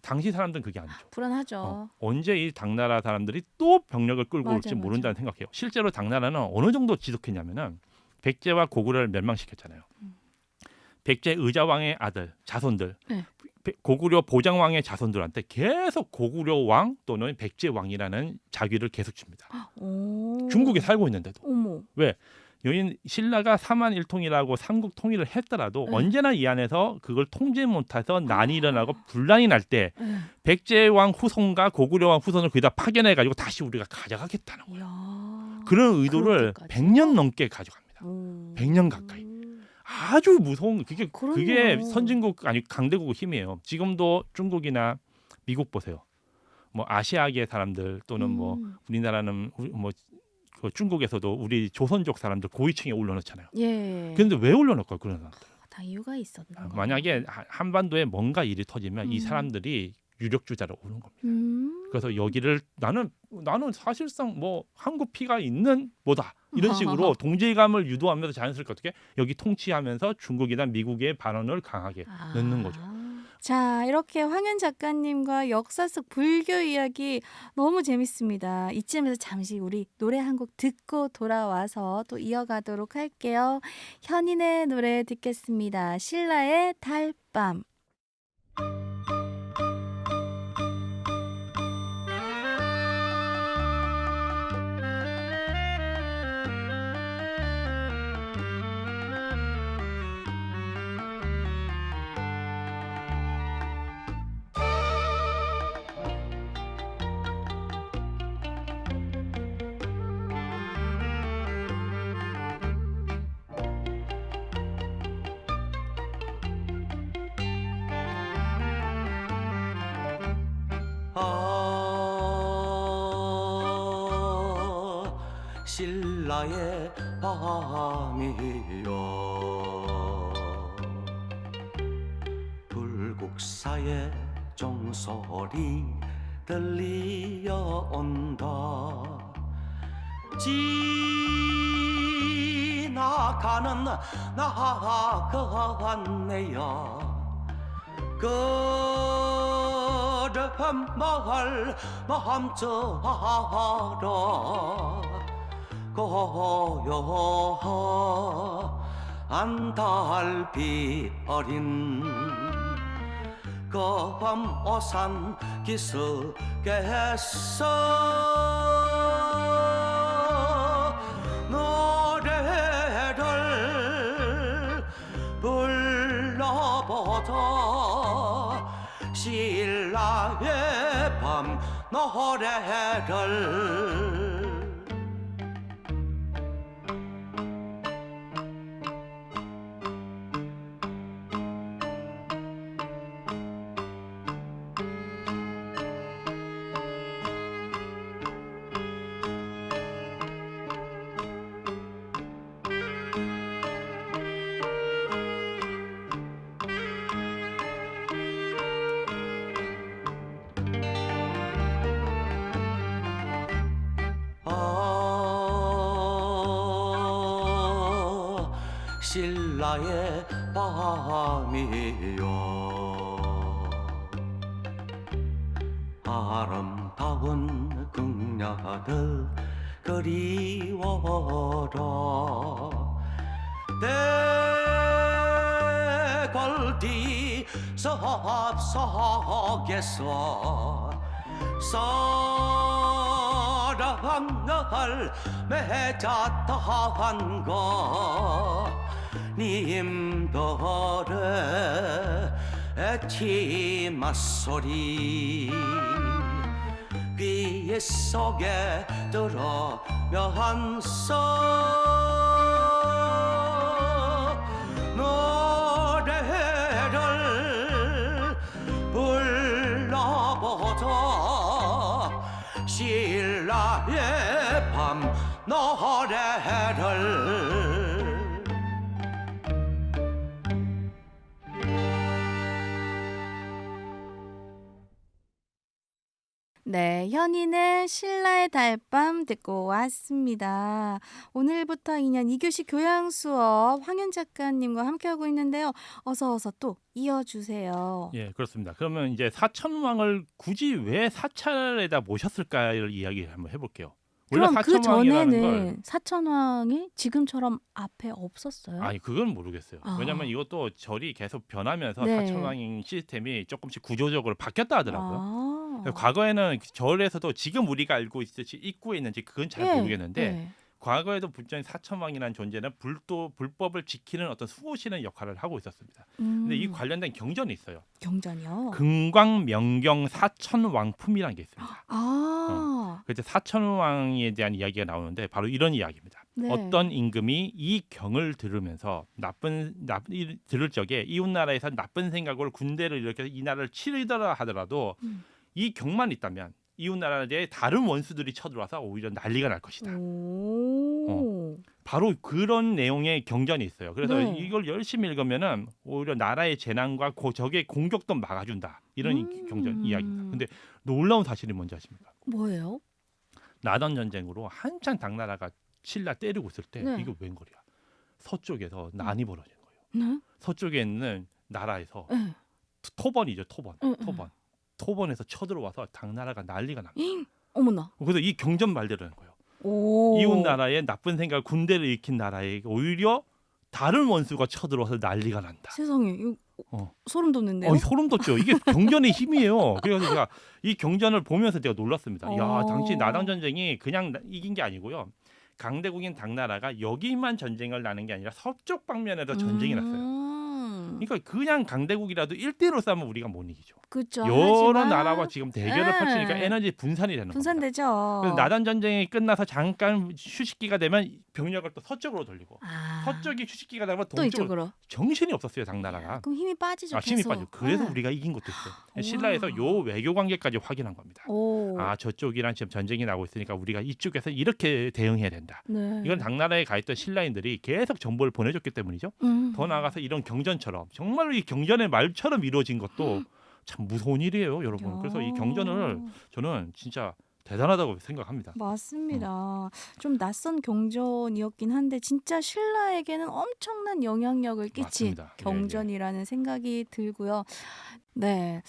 당시 사람들은 그게 아니죠. 불안하죠. 언제 이 당나라 사람들이 또 병력을 끌고 올지 모른다는 생각해요. 실제로 당나라는 어느 정도 지속했냐면은 백제와 고구려를 멸망시켰잖아요. 백제 의자왕의 아들 자손들, 고구려 보장왕의 자손들한테 계속 고구려 왕 또는 백제 왕이라는 자귀를 계속 줍니다. 중국에 살고 있는데도. 왜? 여인 신라가 사만일통이라고 삼국 통일을 했더라도 언제나 이 안에서 그걸 통제 못해서 난이 일어나고 분란이 날 때 백제왕 후손과 고구려왕 후손을 거기다 파견해 가지고 다시 우리가 가져가겠다는 거예요. 그런 의도를 100년 넘게 가져갑니다. 100년 가까이. 아주 무서운 그게 선진국 아니 강대국의 힘이에요. 지금도 중국이나 미국 보세요. 아시아계 사람들 또는 우리나라는 중국에서도 우리 조선족 사람들 고위층에 올려놓잖아요. 그런데 왜 올려놓을까요? 그런 사람들. 다 이유가 있었나. 만약에 한반도에 뭔가 일이 터지면 이 사람들이 유력주자로 오는 겁니다. 그래서 여기를 나는 사실상 한국 피가 있는 뭐다 이런 식으로 동질감을 유도하면서 자연스럽게 어떻게 여기 통치하면서 중국이나 미국의 발언을 강하게 넣는 거죠. 자, 이렇게 황현 작가님과 역사 속 불교 이야기 너무 재밌습니다. 이쯤에서 잠시 우리 노래 한 곡 듣고 돌아와서 또 이어가도록 할게요. 현인의 노래 듣겠습니다. 신라의 달밤. 신라의 밤이여 불국사의 종소리 들려온다 지나가는 나갔네요 걸음 마을 멈춰라 고요한 달빛 어린 검오산 기슭에서 신라의 밤 노래를 신라의 밤이요 아름다운 궁녀들 그리워라 대궐 섭석에서 사랑을 맺었던 거 님들의 치마 소리 귀 속에 들어면서 노래를 불러보자 신라의 밤 노래를 네, 현인의 신라의 달밤 듣고 왔습니다. 오늘부터 2년 2교시 교양 수업 황윤 작가님과 함께하고 있는데요. 어서 또 이어주세요. 예, 그렇습니다. 그러면 이제 사천왕을 굳이 왜 사찰에다 모셨을까를 이야기를 한번 해볼게요. 원래 그럼 그 사천왕이라는 걸 전에는 사천왕이 지금처럼 앞에 없었어요? 아니 그건 모르겠어요. 아. 왜냐하면 이것도 절이 계속 변하면서 네. 사천왕 시스템이 조금씩 구조적으로 바뀌었다 하더라고요. 아. 과거에는 절에서도 지금 우리가 알고 있듯이 입구에 있는지 그건 잘 예, 모르겠는데 예. 과거에도 분명히 사천왕이라는 존재는 불법을 지키는 어떤 수호시는 역할을 하고 있었습니다. 근데 이 관련된 경전이 있어요. 경전이요? 금광명경 사천왕품이라는 게 있습니다. 아. 그래서 사천왕에 대한 이야기가 나오는데 바로 이런 이야기입니다. 네. 어떤 임금이 이 경을 들으면서 들을 적에 이웃 나라에서 나쁜 생각으로 군대를 일으켜서 이 나라를 치르더라 하더라도 이 경만 있다면 이웃 나라의 다른 원수들이 쳐들어와서 오히려 난리가 날 것이다. 바로 그런 내용의 경전이 있어요. 그래서 네. 이걸 열심히 읽으면은 오히려 나라의 재난과 적의 공격도 막아준다. 이런 경전 이야기입니다. 근데 놀라운 사실이 뭔지 아십니까? 뭐예요? 나던 전쟁으로 한창 당나라가 신라 때리고 있을 때 네. 이거 웬걸이야? 서쪽에서 난이 벌어진 거예요. 네? 서쪽에 있는 나라에서 네. 토번이죠, 토번. 응, 토번에서 쳐들어와서 당나라가 난리가 납니다. 어머나. 그래서 이 경전 말대로 하는 거예요. 오. 이웃 나라의 나쁜 생각, 군대를 일으킨 나라에 오히려 다른 원수가 쳐들어와서 난리가 난다. 세상에 이거 소름 돋는데요. 소름 돋죠. 이게 경전의 힘이에요. 그래서 제가 이 경전을 보면서 내가 놀랐습니다. 야, 당시 나당 전쟁이 그냥 이긴 게 아니고요. 강대국인 당나라가 여기만 전쟁을 나는 게 아니라 서쪽 방면에도 전쟁이 났어요. 그러니까 그냥 강대국이라도 1대1로 싸우면 우리가 못 이기죠. 그렇죠. 여러 하지만- 나라와 지금 대결을 네. 펼치니까 에너지 분산이 되는 겁니다. 분산되죠. 그래서 나단 전쟁이 끝나서 잠깐 휴식기가 되면 병력을 또 서쪽으로 돌리고 서쪽이 휴식기가 되면 또 동쪽으로 이쪽으로. 정신이 없었어요 당나라가. 그럼 힘이 빠지죠. 힘이 계속. 빠져. 그래서 네. 우리가 이긴 것도 있어요. 신라에서 요 외교 관계까지 확인한 겁니다. 오. 저쪽이랑 지금 전쟁이 나고 있으니까 우리가 이쪽에서 이렇게 대응해야 된다. 네. 이건 당나라에 가 있던 신라인들이 계속 정보를 보내줬기 때문이죠. 더 나아가서 이런 경전처럼 정말로 이 경전의 말처럼 이루어진 것도 참 무서운 일이에요, 여러분. 그래서 이 경전을 저는 진짜 대단하다고 생각합니다. 맞습니다. 좀 낯선 경전이었긴 한데 진짜 신라에게는 엄청난 영향력을 끼친 맞습니다. 예, 경전이라는 생각이 들고요. 네.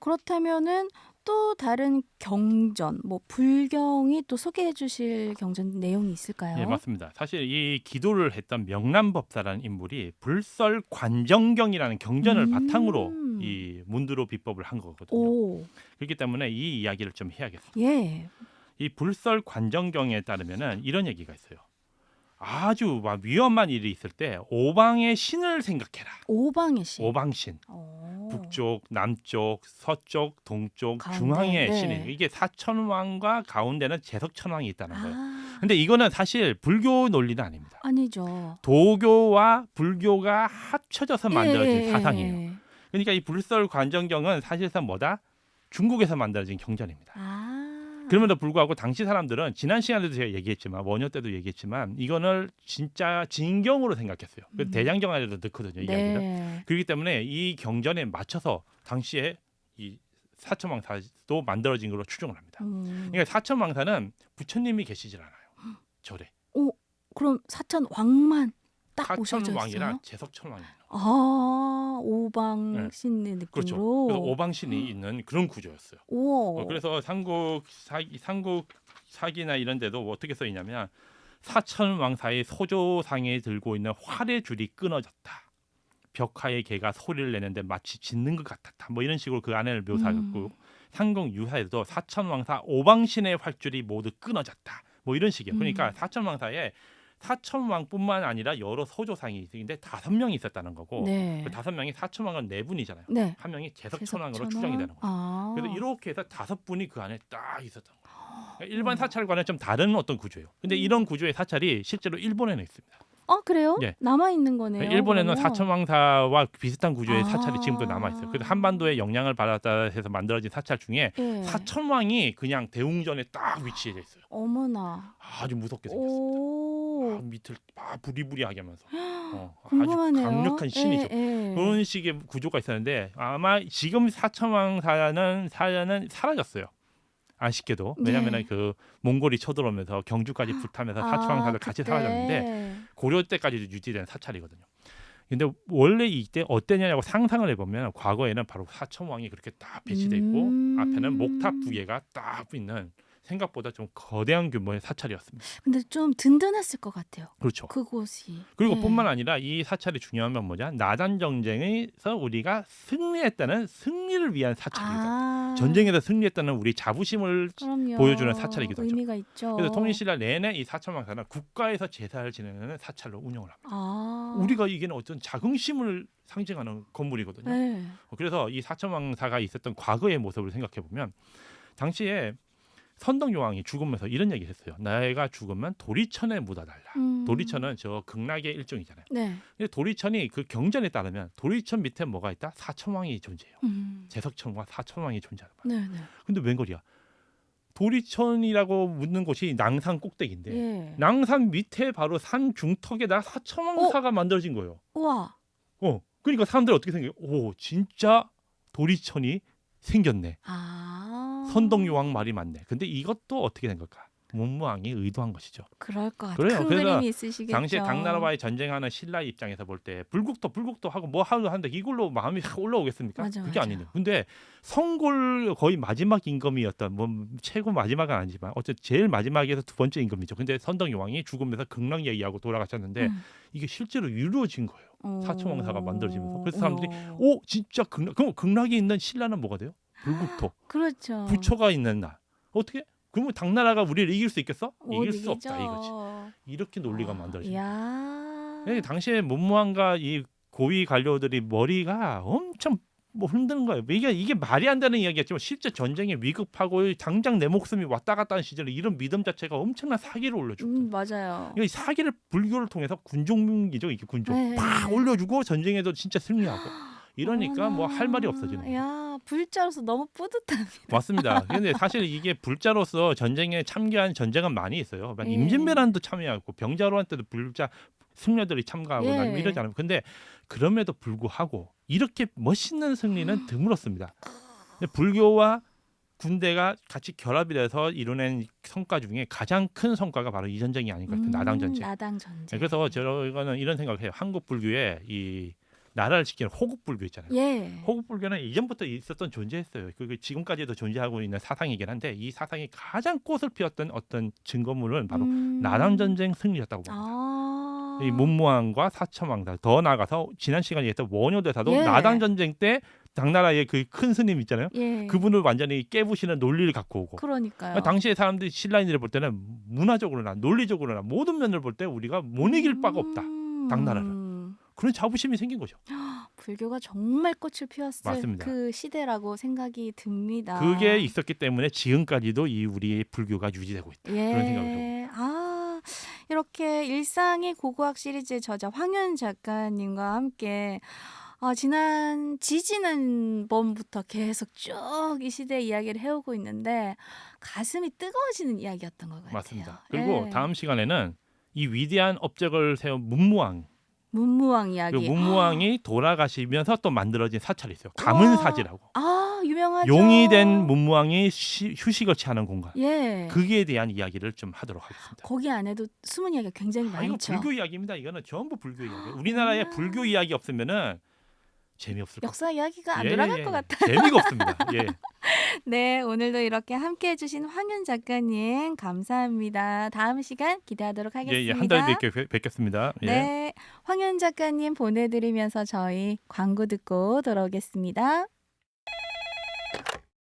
그렇다면은 또 다른 경전, 뭐 불경이 또 소개해 주실 경전 내용이 있을까요? 예, 맞습니다. 사실 이 기도를 했던 명란법사라는 인물이 불설관정경이라는 경전을 바탕으로 이 문드로 비법을 한 거거든요. 오. 그렇기 때문에 이 이야기를 좀 해야겠습니다. 예. 이 불설관정경에 따르면은 이런 얘기가 있어요. 아주 막 위험한 일이 있을 때 오방의 신을 생각해라. 오방의 신. 오방신. 북쪽, 남쪽, 서쪽, 동쪽, 가운데, 중앙의 네. 신이 이게 사천왕과 가운데는 재석천왕이 있다는 거예요. 아, 근데 이거는 사실 불교 논리는 아닙니다. 아니죠. 도교와 불교가 합쳐져서 만들어진 예, 예, 사상이에요. 예. 그러니까 이 불설관정경은 사실상 뭐다? 중국에서 만들어진 경전입니다. 아. 그럼에도 불구하고 당시 사람들은 지난 시간에도 제가 얘기했지만 원효 때도 얘기했지만 이거를 진짜 진경으로 생각했어요. 그래서 대장경안에도 넣거든요. 이 이야기를. 네. 그렇기 때문에 이 경전에 맞춰서 당시에 이 사천왕사도 만들어진 걸로 추정을 합니다. 그러니까 사천왕사는 부처님이 계시질 않아요. 절에. 오, 그럼 사천 왕만 딱 오셔져 사천왕이랑 있어요? 재석천왕이에요. 아, 오방 신의 느낌으로. 그렇죠. 그래서 오방신이 있는 그런 구조였어요. 오. 그래서 삼국 사기나 이런 데도 어떻게 써 있냐면 사천왕사의 소조상에 들고 있는 활의 줄이 끊어졌다. 벽화의 개가 소리를 내는데 마치 짖는 것 같았다. 뭐 이런 식으로 그 안에를 묘사했고 삼국 유사에도 사천왕사 오방신의 활줄이 모두 끊어졌다. 뭐 이런 식이에요. 그러니까 사천왕사에 사천왕뿐만 아니라 여러 소조상이 있는데 5명이 있었다는 거고 네. 그 5명이 사천왕은 4분이잖아요. 네. 한 명이 재석천왕으로 재석천왕? 추정이 되는 거예요. 아. 그래서 이렇게 해서 5분이 그 안에 딱 있었던 거예요. 그러니까 일반 사찰과는 좀 다른 어떤 구조예요. 근데 이런 구조의 사찰이 실제로 일본에는 있습니다. 그래요? 예. 남아 있는 거네요. 일본에는 그러면? 사천왕사와 비슷한 구조의 아. 사찰이 지금도 남아 있어요. 그래서 한반도에 영향을 받았다 해서 만들어진 사찰 중에 예. 사천왕이 그냥 대웅전에 딱 위치해 있어요. 어머나. 아주 무섭게 생겼어요. 오. 밑을 부리부리하게 하면서 아주 궁금하네요. 강력한 신이죠. 예, 예. 그런 식의 구조가 있었는데 아마 지금 사천왕사는 사라졌어요. 아쉽게도 왜냐하면 네. 그 몽골이 쳐들어오면서 경주까지 불타면서 사천왕사를 같이 그때. 사라졌는데 고려 때까지도 유지된 사찰이거든요. 근데 원래 이때 어땠냐고 상상을 해보면 과거에는 바로 사천왕이 그렇게 딱 배치돼 있고 앞에는 목탑 2개가 딱 있는 생각보다 좀 거대한 규모의 사찰이었습니다. 근데 좀 든든했을 것 같아요. 그렇죠. 그곳이. 그리고 예. 뿐만 아니라 이 사찰이 중요한 건 뭐냐? 나잔 전쟁에서 우리가 승리했다는 승리를 위한 사찰이다. 전쟁에서 승리했다는 우리 자부심을 그럼요. 보여주는 사찰이기도 하죠. 의미가 있죠. 그래서 통일신라 내내 이 사천왕사는 국가에서 제사를 지내는 사찰로 운영을 합니다. 아. 우리가 이게는 어떤 자긍심을 상징하는 건물이거든요. 네. 그래서 이 사천왕사가 있었던 과거의 모습을 생각해 보면 당시에 선덕여왕이 죽으면서 이런 얘기를 했어요. 내가 죽으면 도리천에 묻어달라. 도리천은 저 극락의 일종이잖아요. 네. 근데 도리천이 그 경전에 따르면 도리천 밑에 뭐가 있다? 사천왕이 존재해요. 재석천과 사천왕이 존재하는 거예요. 네, 네. 근데 웬걸이야? 도리천이라고 묻는 곳이 낭산 꼭대기인데 예. 낭산 밑에 바로 산 중턱에다 사천왕사가 만들어진 거예요. 우와. 그러니까 사람들이 어떻게 생각해요? 오, 진짜 도리천이 생겼네. 선덕여왕 말이 맞네. 근데 이것도 어떻게 된 걸까? 문무왕이 의도한 것이죠. 그럴 것 같아요. 그래요. 큰 그래서 그림이 있으시겠죠. 당시에 당나라와의 전쟁하는 신라 입장에서 볼 때 불국도 하고 뭐 하는데 이걸로 마음이 확 올라오겠습니까? 맞아, 그게 맞아. 아니네요. 근데 성골 거의 마지막 임금이었던 뭐 최고 마지막은 아니지만 어쨌든 제일 마지막에서 2번째 임금이죠. 근데 선덕여왕이 죽으면서 극락 얘기하고 돌아가셨는데 이게 실제로 이루어진 거예요. 사천왕사가 만들어지면서 그래서 사람들이 오 진짜 극락 그럼 극락이 있는 신라는 뭐가 돼요? 불국토. 그렇죠. 부처가 있는 날 어떻게? 그러면 당나라가 우리를 이길 수 있겠어? 못 이길 수 이기죠. 없다 이거지. 이렇게 논리가 만들어집니다. 이야. 당시에 문무왕과 이 고위 관료들이 머리가 엄청 뭐 흔드는 거예요. 이게 말이 안 되는 이야기였지만 실제 전쟁에 위급하고 당장 내 목숨이 왔다 갔다 하는 시절에 이런 믿음 자체가 엄청난 사기를 올려주고 맞아요. 이 사기를 불교를 통해서 군종이죠. 이게 군종 네, 팍 네. 올려주고 전쟁에도 진짜 승리하고 이러니까 뭐 할 말이 없어지는 거예요. 야, 불자로서 너무 뿌듯합니다. 맞습니다. 근데 사실 이게 불자로서 전쟁에 참여한 전쟁은 많이 있어요. 예. 임진왜란도 참여하고 병자호란 때도 불자 승려들이 참가하고 예. 이러잖아요. 근데 그럼에도 불구하고 이렇게 멋있는 승리는 드물었습니다. 근데 불교와 군대가 같이 결합이 돼서 이뤄낸 성과 중에 가장 큰 성과가 바로 이 전쟁이 아닌가 싶어요. 나당 전쟁. 나당 전쟁. 그래서 저는 이런 생각을 해요. 한국 불교의 이 나라를 지키는 호국 불교 있잖아요. 예. 호국 불교는 이전부터 있었던 존재했어요. 그게 지금까지도 존재하고 있는 사상이긴 한데 이 사상이 가장 꽃을 피웠던 어떤 증거물은 바로 나당 전쟁 승리였다고 봅니다. 이 문무왕과 사천왕사 더 나아가서 지난 시간에 했던 원효대사도 예. 나당 전쟁 때 당나라의 그 큰 스님 있잖아요. 예. 그분을 완전히 깨부시는 논리를 갖고 오고. 그러니까요. 당시에 사람들이 신라인들을 볼 때는 문화적으로나 논리적으로나 모든 면을 볼 때 우리가 못 이길 바가 없다. 당나라를. 그런 자부심이 생긴 거죠. 불교가 정말 꽃을 피웠을 맞습니다. 그 시대라고 생각이 듭니다. 그게 있었기 때문에 지금까지도 이 우리의 불교가 유지되고 있다. 예. 그런 생각이 듭니다. 이렇게 일상의 고고학 시리즈의 저자 황윤 작가님과 함께 지지는 번부터 계속 쭉 이 시대의 이야기를 해오고 있는데 가슴이 뜨거워지는 이야기였던 것 같아요. 맞습니다. 그리고 예. 다음 시간에는 이 위대한 업적을 세운 문무왕. 문무왕 그 이야기. 문무왕이 돌아가시면서 또 만들어진 사찰이 있어요. 가문사지라고. 유명하죠. 용이 된 문무왕이 휴식을 취하는 공간. 예. 거기에 대한 이야기를 좀 하도록 하겠습니다. 거기 안에도 숨은 이야기가 굉장히 이거 많죠. 불교 이야기입니다. 이거는 전부 불교 이야기. 우리나라에 불교 이야기 없으면은 재미없을 것 역사 이야기가 안 예, 돌아갈 예, 것 예. 같아요. 재미가 없습니다. 예. 네, 오늘도 이렇게 함께해 주신 황윤 작가님 감사합니다. 다음 시간 기대하도록 하겠습니다. 예, 한 달에 뵙겠습니다. 예. 네, 황윤 작가님 보내드리면서 저희 광고 듣고 돌아오겠습니다.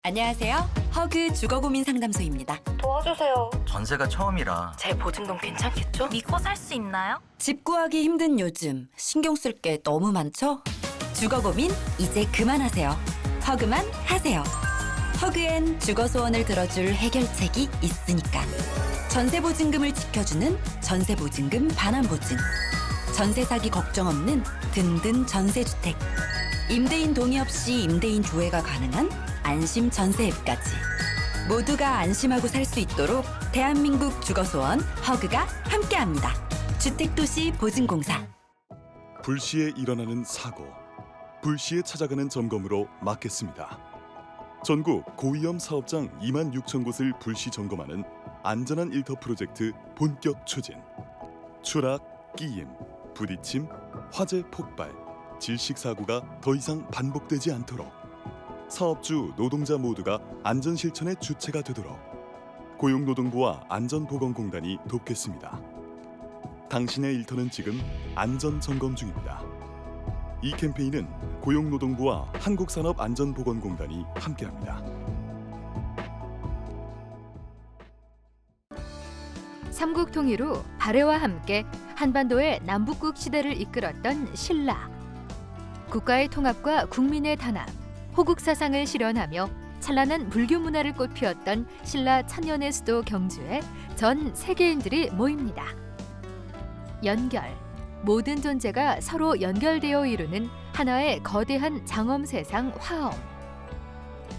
안녕하세요. 허그 주거고민 상담소입니다. 도와주세요. 전세가 처음이라 제 보증금 괜찮겠죠? 믿고 살 수 있나요? 집 구하기 힘든 요즘 신경 쓸 게 너무 많죠? 주거고민 이제 그만하세요. 허그만 하세요. 허그엔 주거소원을 들어줄 해결책이 있으니까. 전세보증금을 지켜주는 전세보증금 반환보증. 전세 사기 걱정 없는 든든 전세주택. 임대인 동의 없이 임대인 조회가 가능한 안심 전세 앱까지. 모두가 안심하고 살 수 있도록 대한민국 주거소원 허그가 함께합니다. 주택도시 보증공사. 불시에 일어나는 사고, 불시에 찾아가는 점검으로 막겠습니다. 전국 고위험 사업장 2만 6천 곳을 불시 점검하는 안전한 일터 프로젝트 본격 추진. 추락, 끼임, 부딪힘, 화재 폭발, 질식 사고가 더 이상 반복되지 않도록 사업주, 노동자 모두가 안전 실천의 주체가 되도록 고용노동부와 안전보건공단이 돕겠습니다. 당신의 일터는 지금 안전점검 중입니다. 이 캠페인은 고용노동부와 한국산업안전보건공단이 함께합니다. 삼국 통일 후 발해와 함께 한반도의 남북국 시대를 이끌었던 신라. 국가의 통합과 국민의 단합, 호국 사상을 실현하며 찬란한 불교 문화를 꽃피웠던 신라 천년의 수도 경주에 전 세계인들이 모입니다. 연결, 모든 존재가 서로 연결되어 이루는 하나의 거대한 장엄 세상 화엄.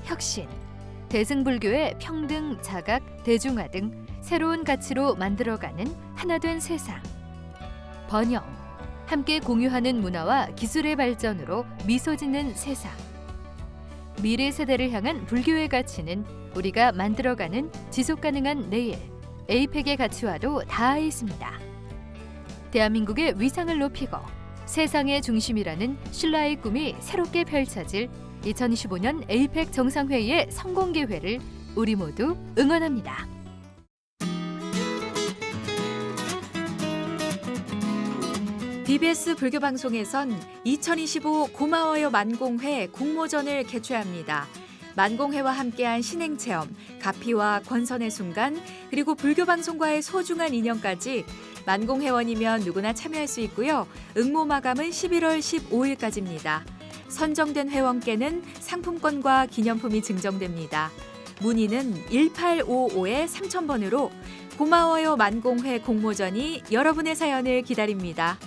혁신, 대승불교의 평등, 자각, 대중화 등 새로운 가치로 만들어가는 하나된 세상. 번영, 함께 공유하는 문화와 기술의 발전으로 미소 짓는 세상. 미래 세대를 향한 불교의 가치는 우리가 만들어가는 지속가능한 내일, 에이펙의 가치와도 닿아 있습니다. 대한민국의 위상을 높이고 세상의 중심이라는 신라의 꿈이 새롭게 펼쳐질 2025년 에이펙 정상회의의 성공 기회를 우리 모두 응원합니다. BBS 불교방송에선 2025 고마워요 만공회 공모전을 개최합니다. 만공회와 함께한 신행체험, 가피와 권선의 순간, 그리고 불교방송과의 소중한 인연까지 만공회원이면 누구나 참여할 수 있고요. 응모 마감은 11월 15일까지입니다. 선정된 회원께는 상품권과 기념품이 증정됩니다. 문의는 1855-3000번으로 고마워요 만공회 공모전이 여러분의 사연을 기다립니다.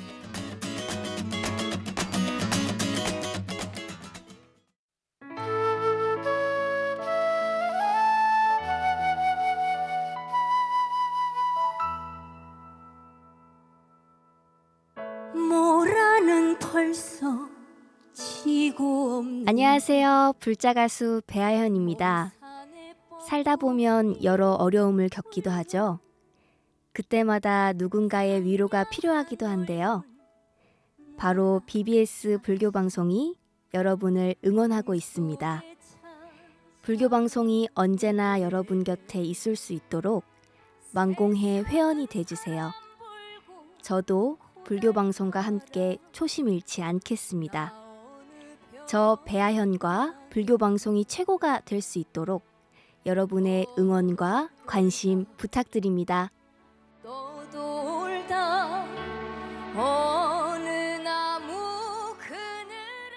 모라는 벌써 지고 없는 안녕하세요. 불자 가수 배아현입니다. 살다 보면 여러 어려움을 겪기도 하죠. 그때마다 누군가의 위로가 필요하기도 한데요. 바로 BBS 불교방송이 여러분을 응원하고 있습니다. 불교방송이 언제나 여러분 곁에 있을 수 있도록 만공회 회원이 돼주세요. 저도 불교방송과 함께 초심 잃지 않겠습니다. 저 배아현과 불교 방송이 최고가 될 수 있도록 여러분의 응원과 관심 부탁드립니다. 떠돌다 어느 나무 그늘에.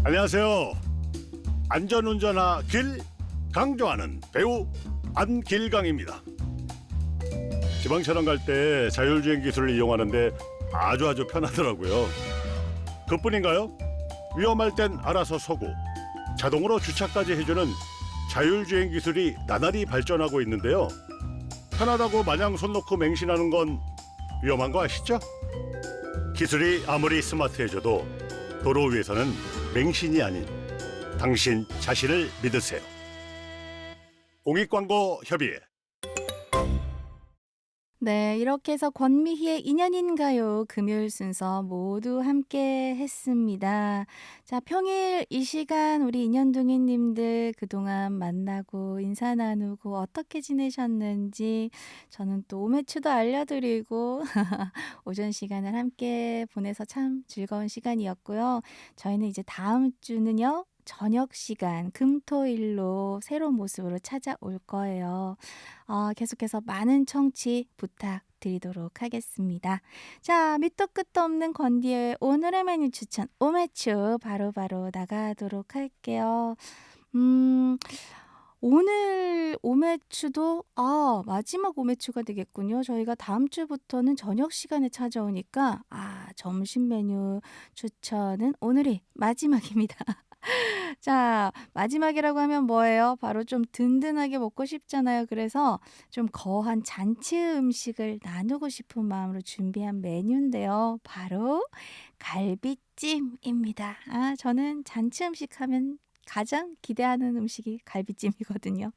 안녕하세요. 안전운전하 강조하는 배우 안길강입니다. 지방 촬영 갈 때 자율주행 기술을 이용하는데 아주 편하더라고요. 그뿐인가요? 위험할 땐 알아서 서고 자동으로 주차까지 해주는 자율주행 기술이 나날이 발전하고 있는데요. 편하다고 마냥 손 놓고 맹신하는 건 위험한 거 아시죠? 기술이 아무리 스마트해져도 도로 위에서는 맹신이 아닌 당신 자신을 믿으세요. 공익광고협의회. 네, 이렇게 해서 권미희의 인연인가요? 금요일 순서 모두 함께 했습니다. 자, 평일 이 시간 우리 인연둥이님들 그동안 만나고 인사 나누고 어떻게 지내셨는지 저는 또 오매추도 알려드리고 오전 시간을 함께 보내서 참 즐거운 시간이었고요. 저희는 이제 다음 주는요. 저녁 시간 금토일로 새로운 모습으로 찾아올 거예요. 계속해서 많은 청취 부탁드리도록 하겠습니다. 자, 밑도 끝도 없는 건디의 오늘의 메뉴 추천 오매추 바로바로 나가도록 할게요. 오늘 오매추도 마지막 오매추가 되겠군요. 저희가 다음 주부터는 저녁 시간에 찾아오니까 점심 메뉴 추천은 오늘이 마지막입니다. 자, 마지막이라고 하면 뭐예요? 바로 좀 든든하게 먹고 싶잖아요. 그래서 좀 거한 잔치 음식을 나누고 싶은 마음으로 준비한 메뉴인데요. 바로 갈비찜입니다. 저는 잔치 음식 하면 가장 기대하는 음식이 갈비찜이거든요.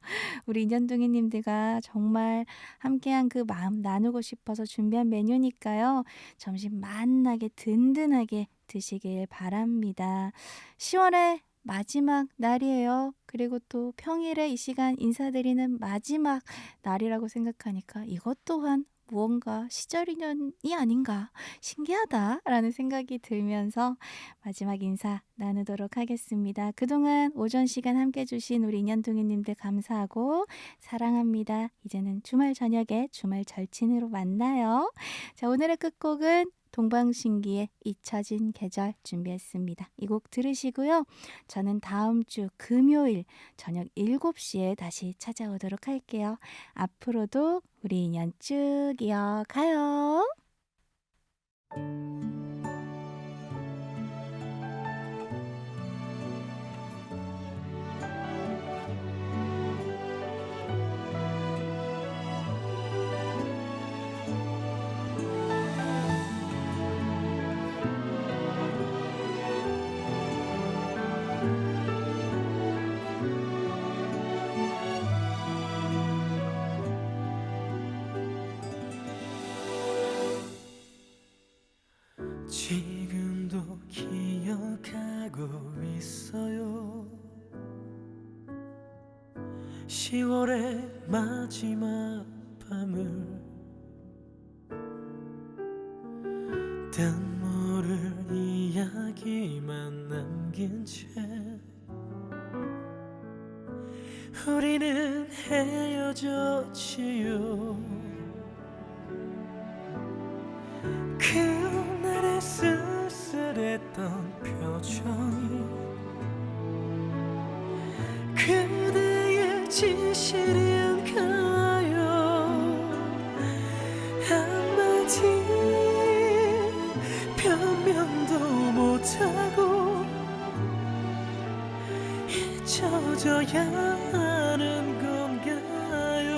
우리 인연둥이님들과 정말 함께한 그 마음 나누고 싶어서 준비한 메뉴니까요. 점심 맛나게 든든하게 드시길 바랍니다. 10월의 마지막 날이에요. 그리고 또 평일에 이 시간 인사드리는 마지막 날이라고 생각하니까 이것 또한 무언가 시절 인연이 아닌가 신기하다라는 생각이 들면서 마지막 인사 나누도록 하겠습니다. 그동안 오전 시간 함께 해주신 우리 인연둥이님들 감사하고 사랑합니다. 이제는 주말 저녁에 주말 절친으로 만나요. 자, 오늘의 끝곡은 동방신기의 잊혀진 계절 준비했습니다. 이 곡 들으시고요. 저는 다음 주 금요일 저녁 7시에 다시 찾아오도록 할게요. 앞으로도 우리 인연 쭉 이어가요. 지금도 기억하고 있어요. 10월의 마지막 밤을 뜬 모를 이야기만 남긴 채 우리는 헤어졌지요. 그날의 쓸쓸했던 표정이 그대의 진실인가요? 한마디 변명도 못하고 잊혀져야 하는 건가요?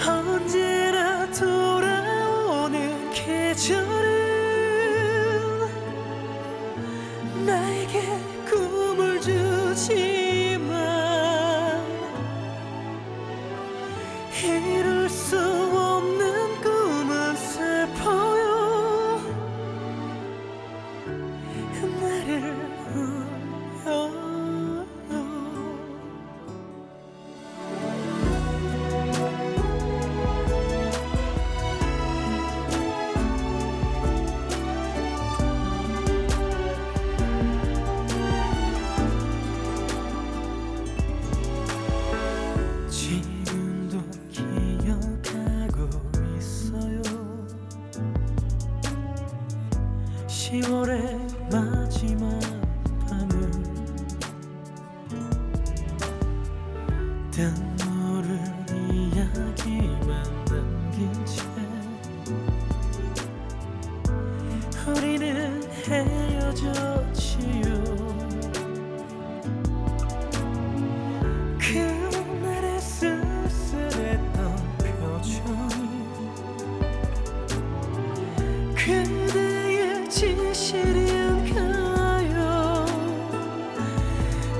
언제나 돌아오는 계절은 나에게 꿈을 주지만 이룰 수 없는 꿈은 슬퍼요. 나를 울려 10월의 마지막 밤은 뜬 모를 이야기만 남긴 채 우리는 헤어졌지요. 그날의 쓸쓸했던 표정이 그대의 진실인가요?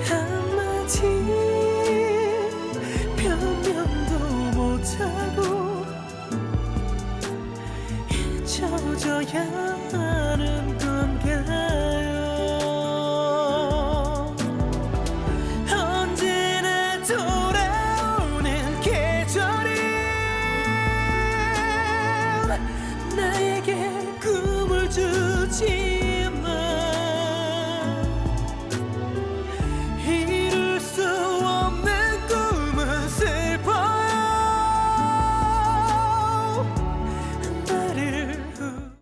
한마디 변명도 못하고 잊혀져야 하는